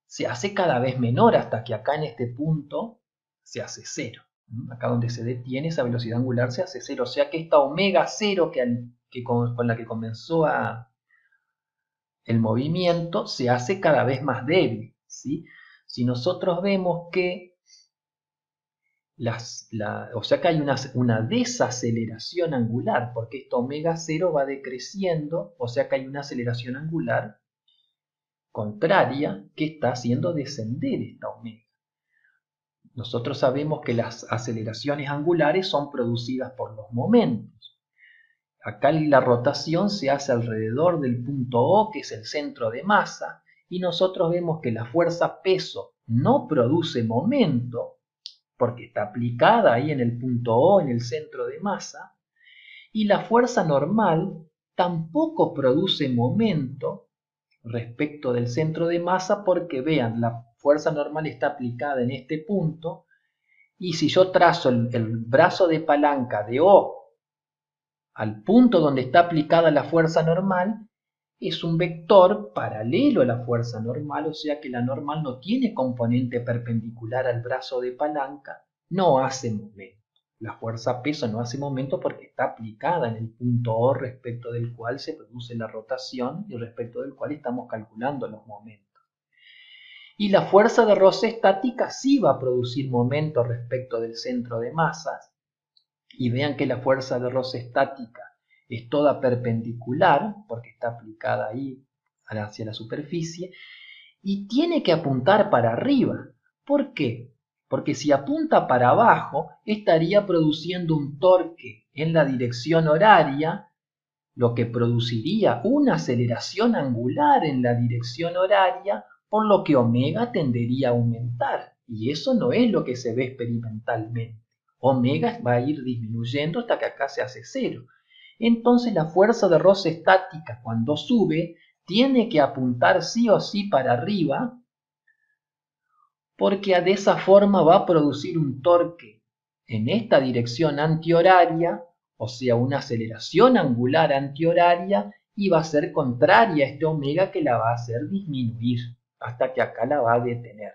se hace cada vez menor hasta que acá en este punto se hace cero. Acá donde se detiene esa velocidad angular se hace cero, o sea que esta omega cero con la que comenzó el movimiento se hace cada vez más débil, ¿sí? Si nosotros vemos que o sea que hay una desaceleración angular, porque esta omega cero va decreciendo, o sea que hay una aceleración angular contraria que está haciendo descender esta omega. Nosotros sabemos que las aceleraciones angulares son producidas por los momentos. Acá la rotación se hace alrededor del punto O, que es el centro de masa, y nosotros vemos que la fuerza peso no produce momento, porque está aplicada ahí en el punto O, en el centro de masa, y la fuerza normal tampoco produce momento respecto del centro de masa, porque vean, la fuerza normal está aplicada en este punto, y si yo trazo el brazo de palanca de O al punto donde está aplicada la fuerza normal, es un vector paralelo a la fuerza normal, o sea que la normal no tiene componente perpendicular al brazo de palanca, no hace momento. La fuerza peso no hace momento porque está aplicada en el punto O respecto del cual se produce la rotación y respecto del cual estamos calculando los momentos. Y la fuerza de roce estática sí va a producir momento respecto del centro de masas. Y vean que la fuerza de roce estática es toda perpendicular, porque está aplicada ahí hacia la superficie, y tiene que apuntar para arriba. ¿Por qué? Porque si apunta para abajo, estaría produciendo un torque en la dirección horaria, lo que produciría una aceleración angular en la dirección horaria, por lo que omega tendería a aumentar. Y eso no es lo que se ve experimentalmente. Omega va a ir disminuyendo hasta que acá se hace cero. Entonces la fuerza de roce estática cuando sube tiene que apuntar sí o sí para arriba, porque de esa forma va a producir un torque en esta dirección antihoraria, o sea, una aceleración angular antihoraria, y va a ser contraria a este omega que la va a hacer disminuir hasta que acá la va a detener.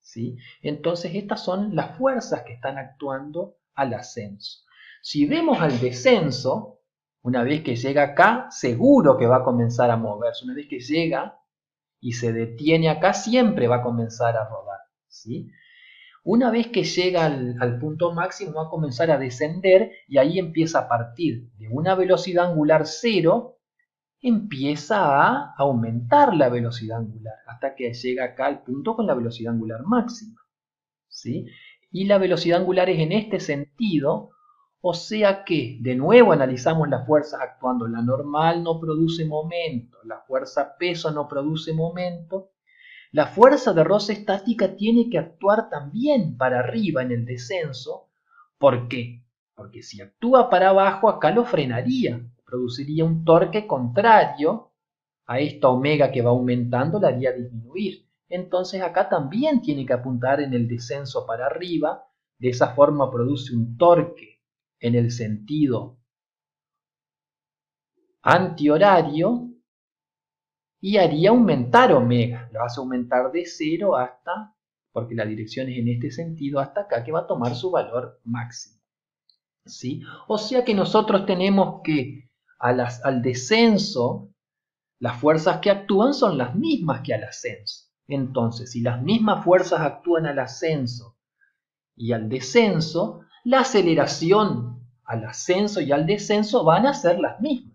¿Sí? Entonces estas son las fuerzas que están actuando al ascenso. Si vemos al descenso, una vez que llega acá, seguro que va a comenzar a moverse. Una vez que llega y se detiene acá, siempre va a comenzar a rodar. ¿Sí? Una vez que llega al punto máximo, va a comenzar a descender y ahí empieza a partir de una velocidad angular cero, empieza a aumentar la velocidad angular hasta que llega acá al punto con la velocidad angular máxima. ¿Sí? Y la velocidad angular es en este sentido, o sea que de nuevo analizamos las fuerzas actuando. La normal no produce momento, la fuerza peso no produce momento. La fuerza de roce estática tiene que actuar también para arriba en el descenso. ¿Por qué? Porque si actúa para abajo, acá lo frenaría, produciría un torque contrario a esta omega que va aumentando, la haría disminuir. Entonces acá también tiene que apuntar en el descenso para arriba, de esa forma produce un torque en el sentido antihorario y haría aumentar omega, lo hace aumentar de 0 hasta, porque la dirección es en este sentido, hasta acá que va a tomar su valor máximo. ¿Sí? O sea que nosotros tenemos que al descenso, las fuerzas que actúan son las mismas que al ascenso. Entonces, si las mismas fuerzas actúan al ascenso y al descenso, la aceleración al ascenso y al descenso van a ser las mismas.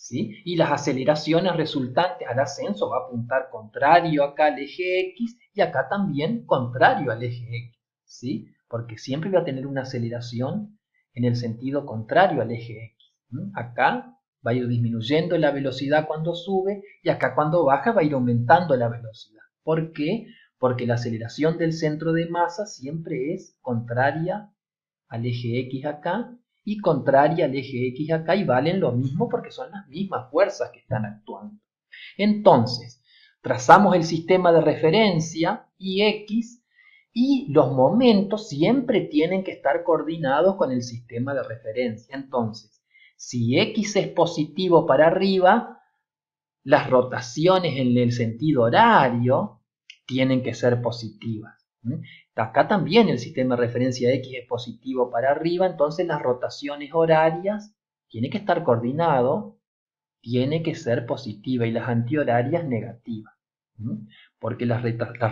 ¿Sí? Y las aceleraciones resultantes al ascenso va a apuntar contrario acá al eje X y acá también contrario al eje X. ¿Sí? Porque siempre va a tener una aceleración en el sentido contrario al eje X. Acá va a ir disminuyendo la velocidad cuando sube y acá cuando baja va a ir aumentando la velocidad. ¿Por qué? Porque la aceleración del centro de masa siempre es contraria al eje X acá y contraria al eje X acá y valen lo mismo porque son las mismas fuerzas que están actuando. Entonces, trazamos el sistema de referencia IX Y los momentos siempre tienen que estar coordinados con el sistema de referencia. Entonces, si X es positivo para arriba, las rotaciones en el sentido horario tienen que ser positivas. Acá también el sistema de referencia X es positivo para arriba, entonces las rotaciones horarias tienen que estar coordinadas, tiene que ser positiva y las antihorarias negativas. Porque las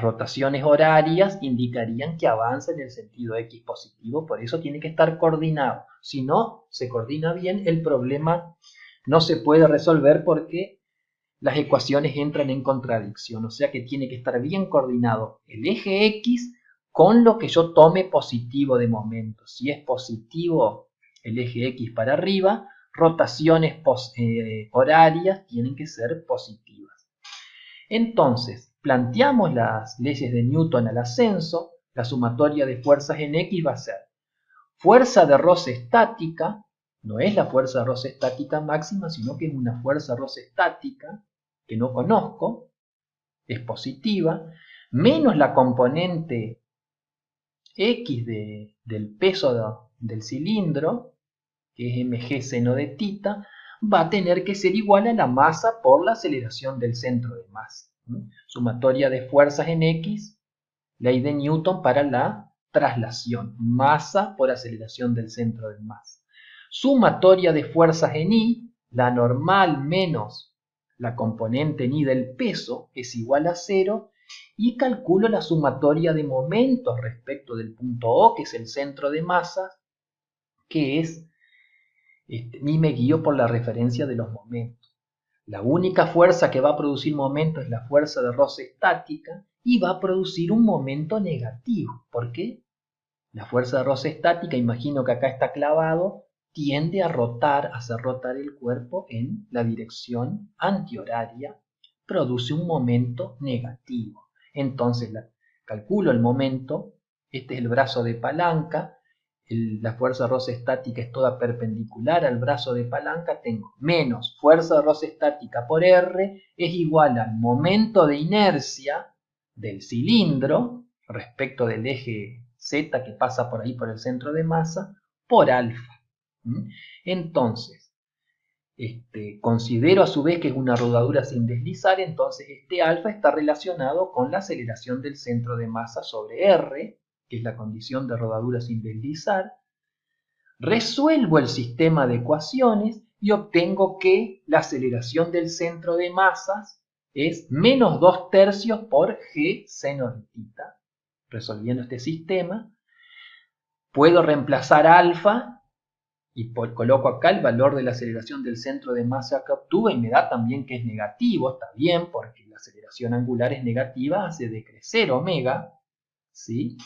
rotaciones horarias indicarían que avanza en el sentido X positivo, por eso tiene que estar coordinado. Si no se coordina bien, el problema no se puede resolver porque las ecuaciones entran en contradicción, o sea que tiene que estar bien coordinado el eje X con lo que yo tome positivo de momento. Si es positivo el eje X para arriba, rotaciones horarias tienen que ser positivas. Entonces, planteamos las leyes de Newton al ascenso. La sumatoria de fuerzas en X va a ser fuerza de roce estática, no es la fuerza de roce estática máxima, sino que es una fuerza de roce estática que no conozco, es positiva, menos la componente X del peso del cilindro, que es mg seno de tita, va a tener que ser igual a la masa por la aceleración del centro de masa. Sumatoria de fuerzas en X, ley de Newton para la traslación, masa por aceleración del centro de masa. Sumatoria de fuerzas en Y, la normal menos la componente en Y del peso es igual a 0, y calculo la sumatoria de momentos respecto del punto O, que es el centro de masa, que es, y me guío por la referencia de los momentos. La única fuerza que va a producir momento es la fuerza de roce estática y va a producir un momento negativo. ¿Por qué? La fuerza de roce estática, imagino que acá está clavado, tiende a rotar, a hacer rotar el cuerpo en la dirección antihoraria, produce un momento negativo. Entonces calculo el momento, este es el brazo de palanca, la fuerza de roce estática es toda perpendicular al brazo de palanca, tengo menos fuerza de roce estática por R es igual al momento de inercia del cilindro respecto del eje Z que pasa por ahí por el centro de masa por alfa. Entonces, considero a su vez que es una rodadura sin deslizar, entonces este alfa está relacionado con la aceleración del centro de masa sobre R, que es la condición de rodadura sin deslizar. Resuelvo el sistema de ecuaciones y obtengo que la aceleración del centro de masas es menos 2/3 por g seno de tita. Resolviendo este sistema, puedo reemplazar alfa y coloco acá el valor de la aceleración del centro de masa que obtuve y me da también que es negativo, está bien, porque la aceleración angular es negativa, hace decrecer omega, ¿sí?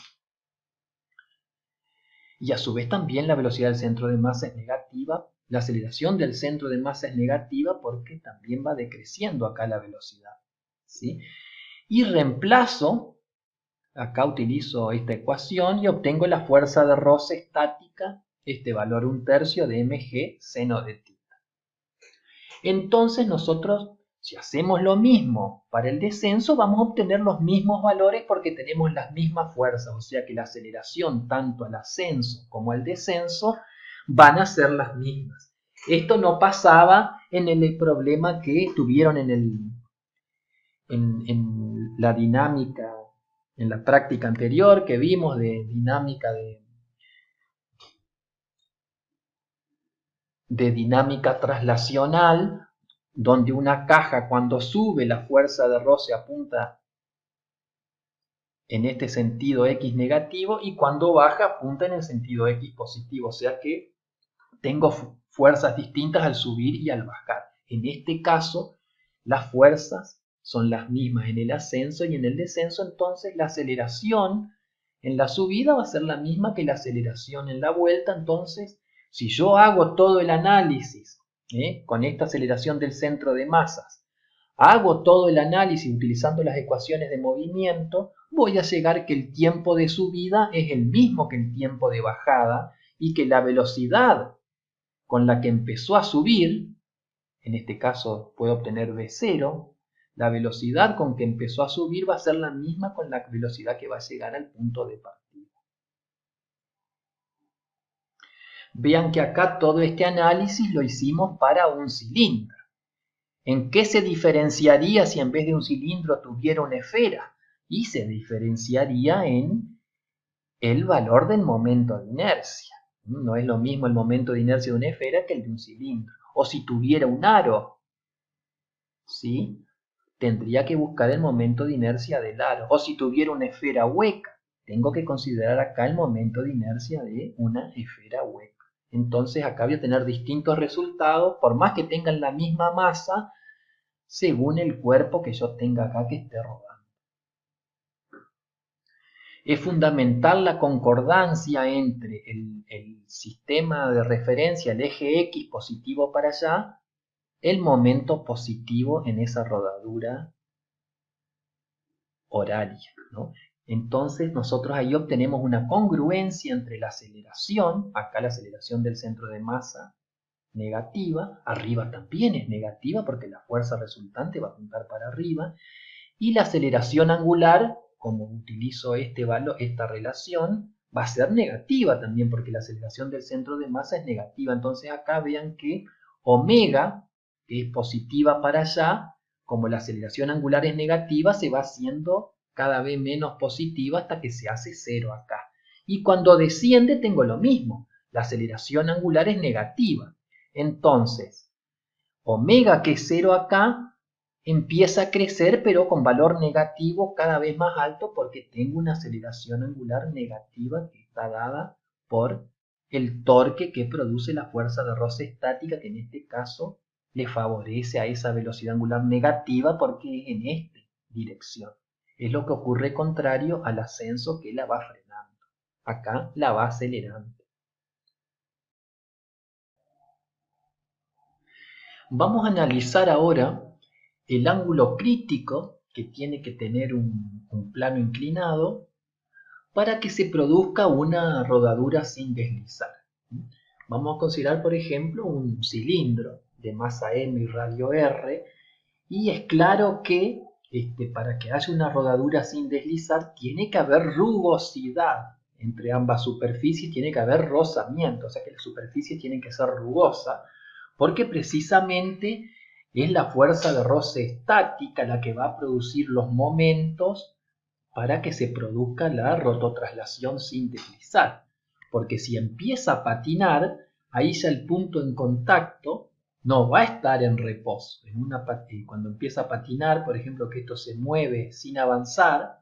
Y a su vez también la velocidad del centro de masa es negativa, la aceleración del centro de masa es negativa porque también va decreciendo acá la velocidad, ¿sí? Y reemplazo, acá utilizo esta ecuación y obtengo la fuerza de roce estática, este valor 1/3 de mg seno de tita. Entonces nosotros, si hacemos lo mismo para el descenso, vamos a obtener los mismos valores porque tenemos las mismas fuerzas, o sea que la aceleración tanto al ascenso como al descenso van a ser las mismas. Esto no pasaba en el problema que tuvieron en la dinámica, en la práctica anterior que vimos de dinámica de dinámica traslacional, donde una caja cuando sube la fuerza de roce apunta en este sentido X negativo y cuando baja apunta en el sentido X positivo, o sea que tengo fuerzas distintas al subir y al bajar. En este caso, las fuerzas son las mismas en el ascenso y en el descenso, entonces la aceleración en la subida va a ser la misma que la aceleración en la vuelta, entonces si yo hago todo el análisis con esta aceleración del centro de masas, hago todo el análisis utilizando las ecuaciones de movimiento, voy a llegar que el tiempo de subida es el mismo que el tiempo de bajada y que la velocidad con la que empezó a subir, en este caso puedo obtener V0, La velocidad con que empezó a subir va a ser la misma con la velocidad que va a llegar al punto de partida. Vean que acá todo este análisis lo hicimos para un cilindro. ¿En qué se diferenciaría si en vez de un cilindro tuviera una esfera? Y se diferenciaría en el valor del momento de inercia. No es lo mismo el momento de inercia de una esfera que el de un cilindro. O si tuviera un aro, ¿sí? Tendría que buscar el momento de inercia del aro. O si tuviera una esfera hueca, tengo que considerar acá el momento de inercia de una esfera hueca. Entonces acá voy a tener distintos resultados, por más que tengan la misma masa, según el cuerpo que yo tenga acá que esté rodando. Es fundamental la concordancia entre el sistema de referencia, el eje X positivo para allá, el momento positivo en esa rodadura horaria, ¿no? Entonces nosotros ahí obtenemos una congruencia entre la aceleración, acá la aceleración del centro de masa negativa, arriba también es negativa porque la fuerza resultante va a apuntar para arriba, y la aceleración angular, como utilizo esta relación, va a ser negativa también porque la aceleración del centro de masa es negativa. Entonces acá vean que omega, que es positiva para allá, como la aceleración angular es negativa, se va haciendo cada vez menos positiva hasta que se hace cero acá. Y cuando desciende tengo lo mismo, la aceleración angular es negativa. Entonces, omega, que es cero acá, empieza a crecer pero con valor negativo cada vez más alto porque tengo una aceleración angular negativa que está dada por el torque que produce la fuerza de roce estática, que en este caso le favorece a esa velocidad angular negativa porque es en esta dirección. Es lo que ocurre contrario al ascenso, que la va frenando. Acá la va acelerando. Vamos a analizar ahora el ángulo crítico que tiene que tener un plano inclinado para que se produzca una rodadura sin deslizar. Vamos a considerar, por ejemplo, un cilindro de masa m y radio r, y es claro que para que haya una rodadura sin deslizar tiene que haber rugosidad entre ambas superficies, tiene que haber rozamiento, o sea que las superficies tienen que ser rugosas, porque precisamente es la fuerza de roce estática la que va a producir los momentos para que se produzca la rototraslación sin deslizar. Porque si empieza a patinar, ahí ya el punto en contacto no va a estar en reposo. Cuando empieza a patinar, por ejemplo, que esto se mueve sin avanzar,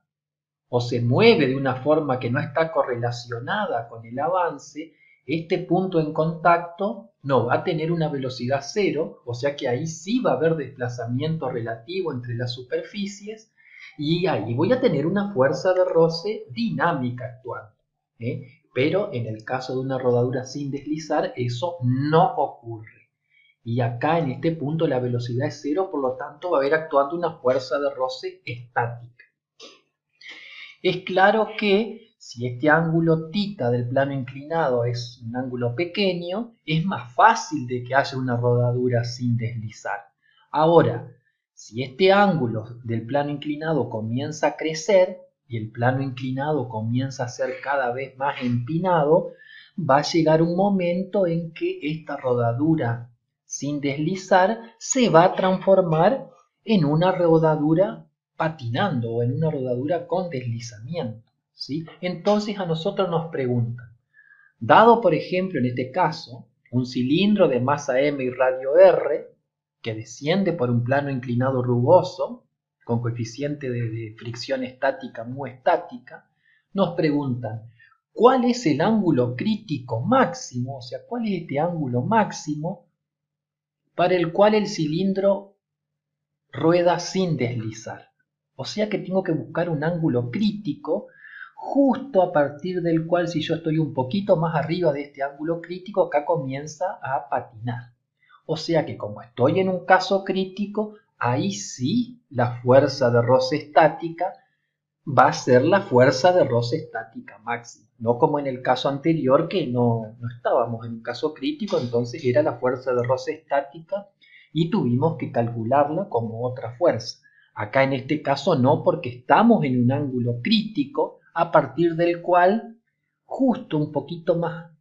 o se mueve de una forma que no está correlacionada con el avance, este punto en contacto no va a tener una velocidad cero, o sea que ahí sí va a haber desplazamiento relativo entre las superficies, y ahí voy a tener una fuerza de roce dinámica actuando. Pero en el caso de una rodadura sin deslizar, eso no ocurre. Y acá en este punto la velocidad es cero, por lo tanto va a haber actuando una fuerza de roce estática. Es claro que si este ángulo θ del plano inclinado es un ángulo pequeño, es más fácil de que haya una rodadura sin deslizar. Ahora, si este ángulo del plano inclinado comienza a crecer y el plano inclinado comienza a ser cada vez más empinado, va a llegar un momento en que esta rodadura sin deslizar se va a transformar en una rodadura patinando o en una rodadura con deslizamiento, ¿sí? Entonces a nosotros nos preguntan, dado por ejemplo en este caso un cilindro de masa m y radio r que desciende por un plano inclinado rugoso con coeficiente de fricción estática mu estática, nos preguntan cuál es el ángulo crítico máximo, o sea, cuál es este ángulo máximo para el cual el cilindro rueda sin deslizar. O sea que tengo que buscar un ángulo crítico justo a partir del cual, si yo estoy un poquito más arriba de este ángulo crítico, acá comienza a patinar. O sea que como estoy en un caso crítico, ahí sí la fuerza de roce estática va a ser la fuerza de roce estática máxima. No como en el caso anterior que no estábamos en un caso crítico, entonces era la fuerza de roce estática y tuvimos que calcularla como otra fuerza. Acá en este caso no, porque estamos en un ángulo crítico a partir del cual justo un poquito más,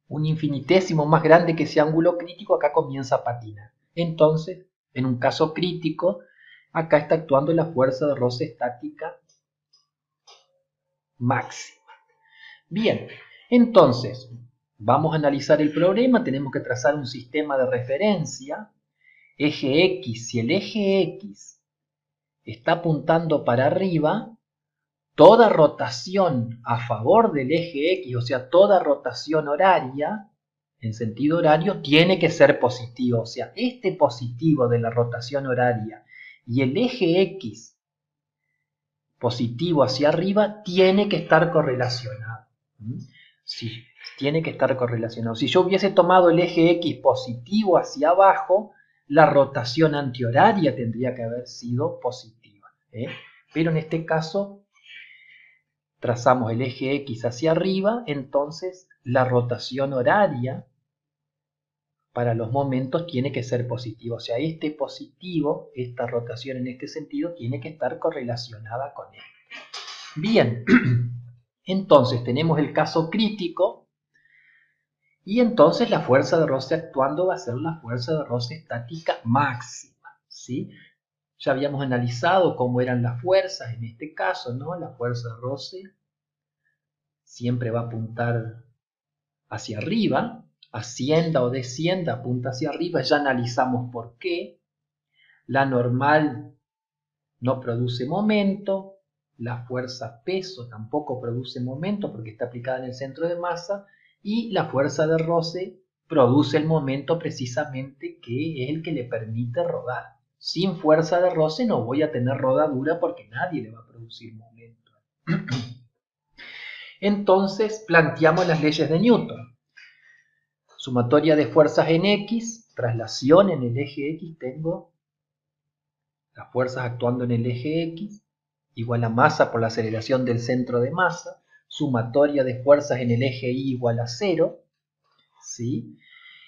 un infinitésimo más grande que ese ángulo crítico, acá comienza a patinar. Entonces, en un caso crítico, acá está actuando la fuerza de roce estática máxima. Bien, entonces, vamos a analizar el problema. Tenemos que trazar un sistema de referencia. Eje X, si el eje X está apuntando para arriba, toda rotación a favor del eje X, o sea, toda rotación horaria, en sentido horario, tiene que ser positivo. O sea, este positivo de la rotación horaria y el eje X positivo hacia arriba tiene que estar correlacionado. Sí, tiene que estar correlacionado. Si yo hubiese tomado el eje X positivo hacia abajo, la rotación antihoraria tendría que haber sido positiva. Pero en este caso trazamos el eje X hacia arriba, entonces la rotación horaria para los momentos tiene que ser positiva. O sea, este positivo, esta rotación en este sentido, tiene que estar correlacionada con él. Bien, entonces tenemos el caso crítico y entonces la fuerza de roce actuando va a ser la fuerza de roce estática máxima, ¿sí? Ya habíamos analizado cómo eran las fuerzas en este caso, ¿no? La fuerza de roce siempre va a apuntar hacia arriba, ascienda o descienda, apunta hacia arriba, ya analizamos por qué. La normal no produce momento, la fuerza peso tampoco produce momento porque está aplicada en el centro de masa, y la fuerza de roce produce el momento precisamente que es el que le permite rodar. Sin fuerza de roce no voy a tener rodadura porque nadie le va a producir momento. Entonces planteamos las leyes de Newton. Sumatoria de fuerzas en X, traslación en el eje X, tengo las fuerzas actuando en el eje X, igual a masa por la aceleración del centro de masa, sumatoria de fuerzas en el eje Y igual a 0, ¿sí?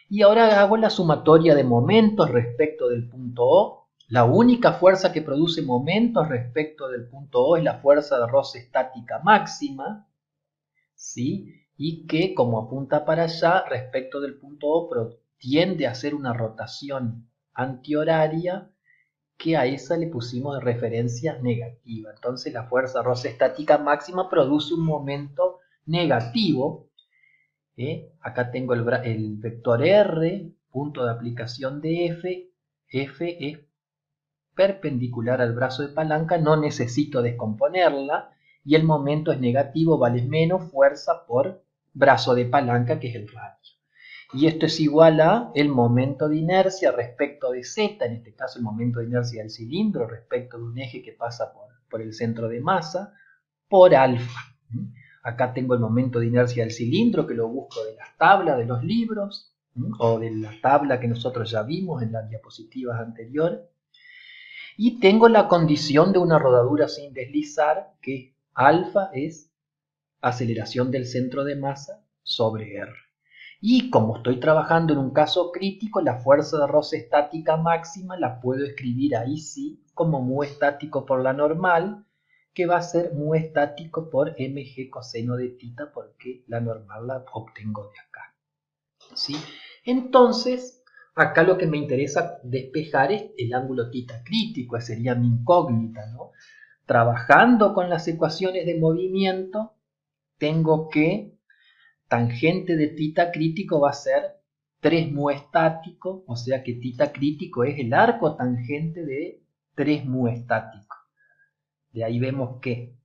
Y ahora hago la sumatoria de momentos respecto del punto O. La única fuerza que produce momentos respecto del punto O es la fuerza de roce estática máxima, ¿sí? Y que como apunta para allá, respecto del punto O, tiende a hacer una rotación antihoraria que a esa le pusimos de referencia negativa. Entonces la fuerza roce estática máxima produce un momento negativo. Acá tengo el vector R, punto de aplicación de F. F es perpendicular al brazo de palanca, no necesito descomponerla, y el momento es negativo, vale menos fuerza por brazo de palanca, que es el radio. Y esto es igual a el momento de inercia respecto de Z, en este caso el momento de inercia del cilindro respecto de un eje que pasa por el centro de masa, por alfa. Acá tengo el momento de inercia del cilindro, que lo busco de las tablas de los libros, o de la tabla que nosotros ya vimos en las diapositivas anteriores. Y tengo la condición de una rodadura sin deslizar, que alfa es aceleración del centro de masa sobre R. Y como estoy trabajando en un caso crítico, la fuerza de roce estática máxima la puedo escribir ahí sí como mu estático por la normal, que va a ser mu estático por mg coseno de tita, porque la normal la obtengo de acá. ¿Sí? Entonces, acá lo que me interesa despejar es el ángulo tita crítico, esa sería mi incógnita, ¿no? Trabajando con las ecuaciones de movimiento, tengo que tangente de tita crítico va a ser 3 mu estático, o sea que tita crítico es el arco tangente de 3 mu estático. De ahí vemos que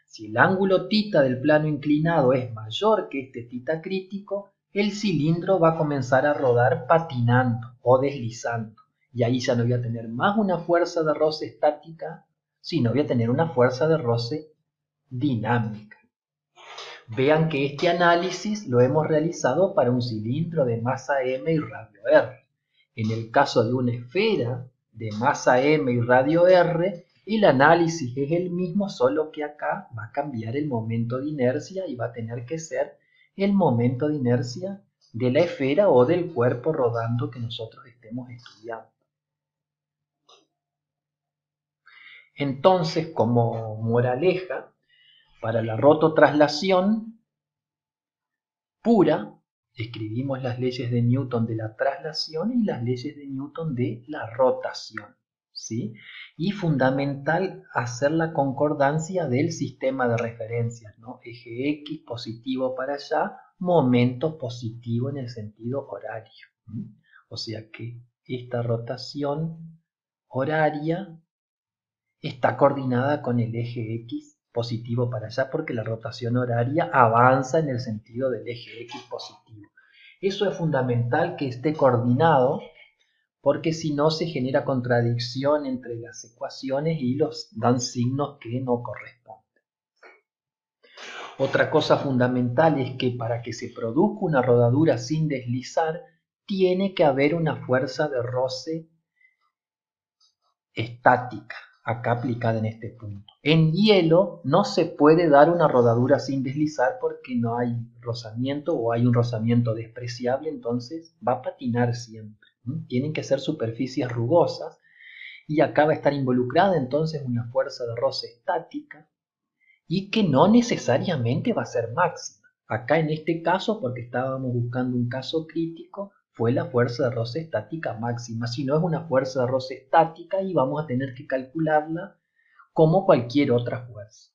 si el ángulo tita del plano inclinado es mayor que este tita crítico, el cilindro va a comenzar a rodar patinando o deslizando. Y ahí ya no voy a tener más una fuerza de roce estática, sino voy a tener una fuerza de roce dinámica. Vean que este análisis lo hemos realizado para un cilindro de masa m y radio r. En el caso de una esfera de masa m y radio r, el análisis es el mismo, solo que acá va a cambiar el momento de inercia y va a tener que ser el momento de inercia de la esfera o del cuerpo rodando que nosotros estemos estudiando. Entonces, como moraleja, para la rototraslación pura, escribimos las leyes de Newton de la traslación y las leyes de Newton de la rotación, ¿sí? Y fundamental hacer la concordancia del sistema de referencias, ¿no? Eje X positivo para allá, momento positivo en el sentido horario. O sea que esta rotación horaria está coordinada con el eje X positivo para allá porque la rotación horaria avanza en el sentido del eje X positivo. Eso es fundamental que esté coordinado porque si no se genera contradicción entre las ecuaciones y dan signos que no corresponden. Otra cosa fundamental es que para que se produzca una rodadura sin deslizar, tiene que haber una fuerza de roce estática, acá aplicada en este punto. En hielo no se puede dar una rodadura sin deslizar porque no hay rozamiento o hay un rozamiento despreciable, entonces va a patinar siempre. Tienen que ser superficies rugosas y acá va a estar involucrada entonces una fuerza de roce estática y que no necesariamente va a ser máxima. Acá en este caso, porque estábamos buscando un caso crítico, fue la fuerza de roce estática máxima. Si no es una fuerza de roce estática y vamos a tener que calcularla como cualquier otra fuerza.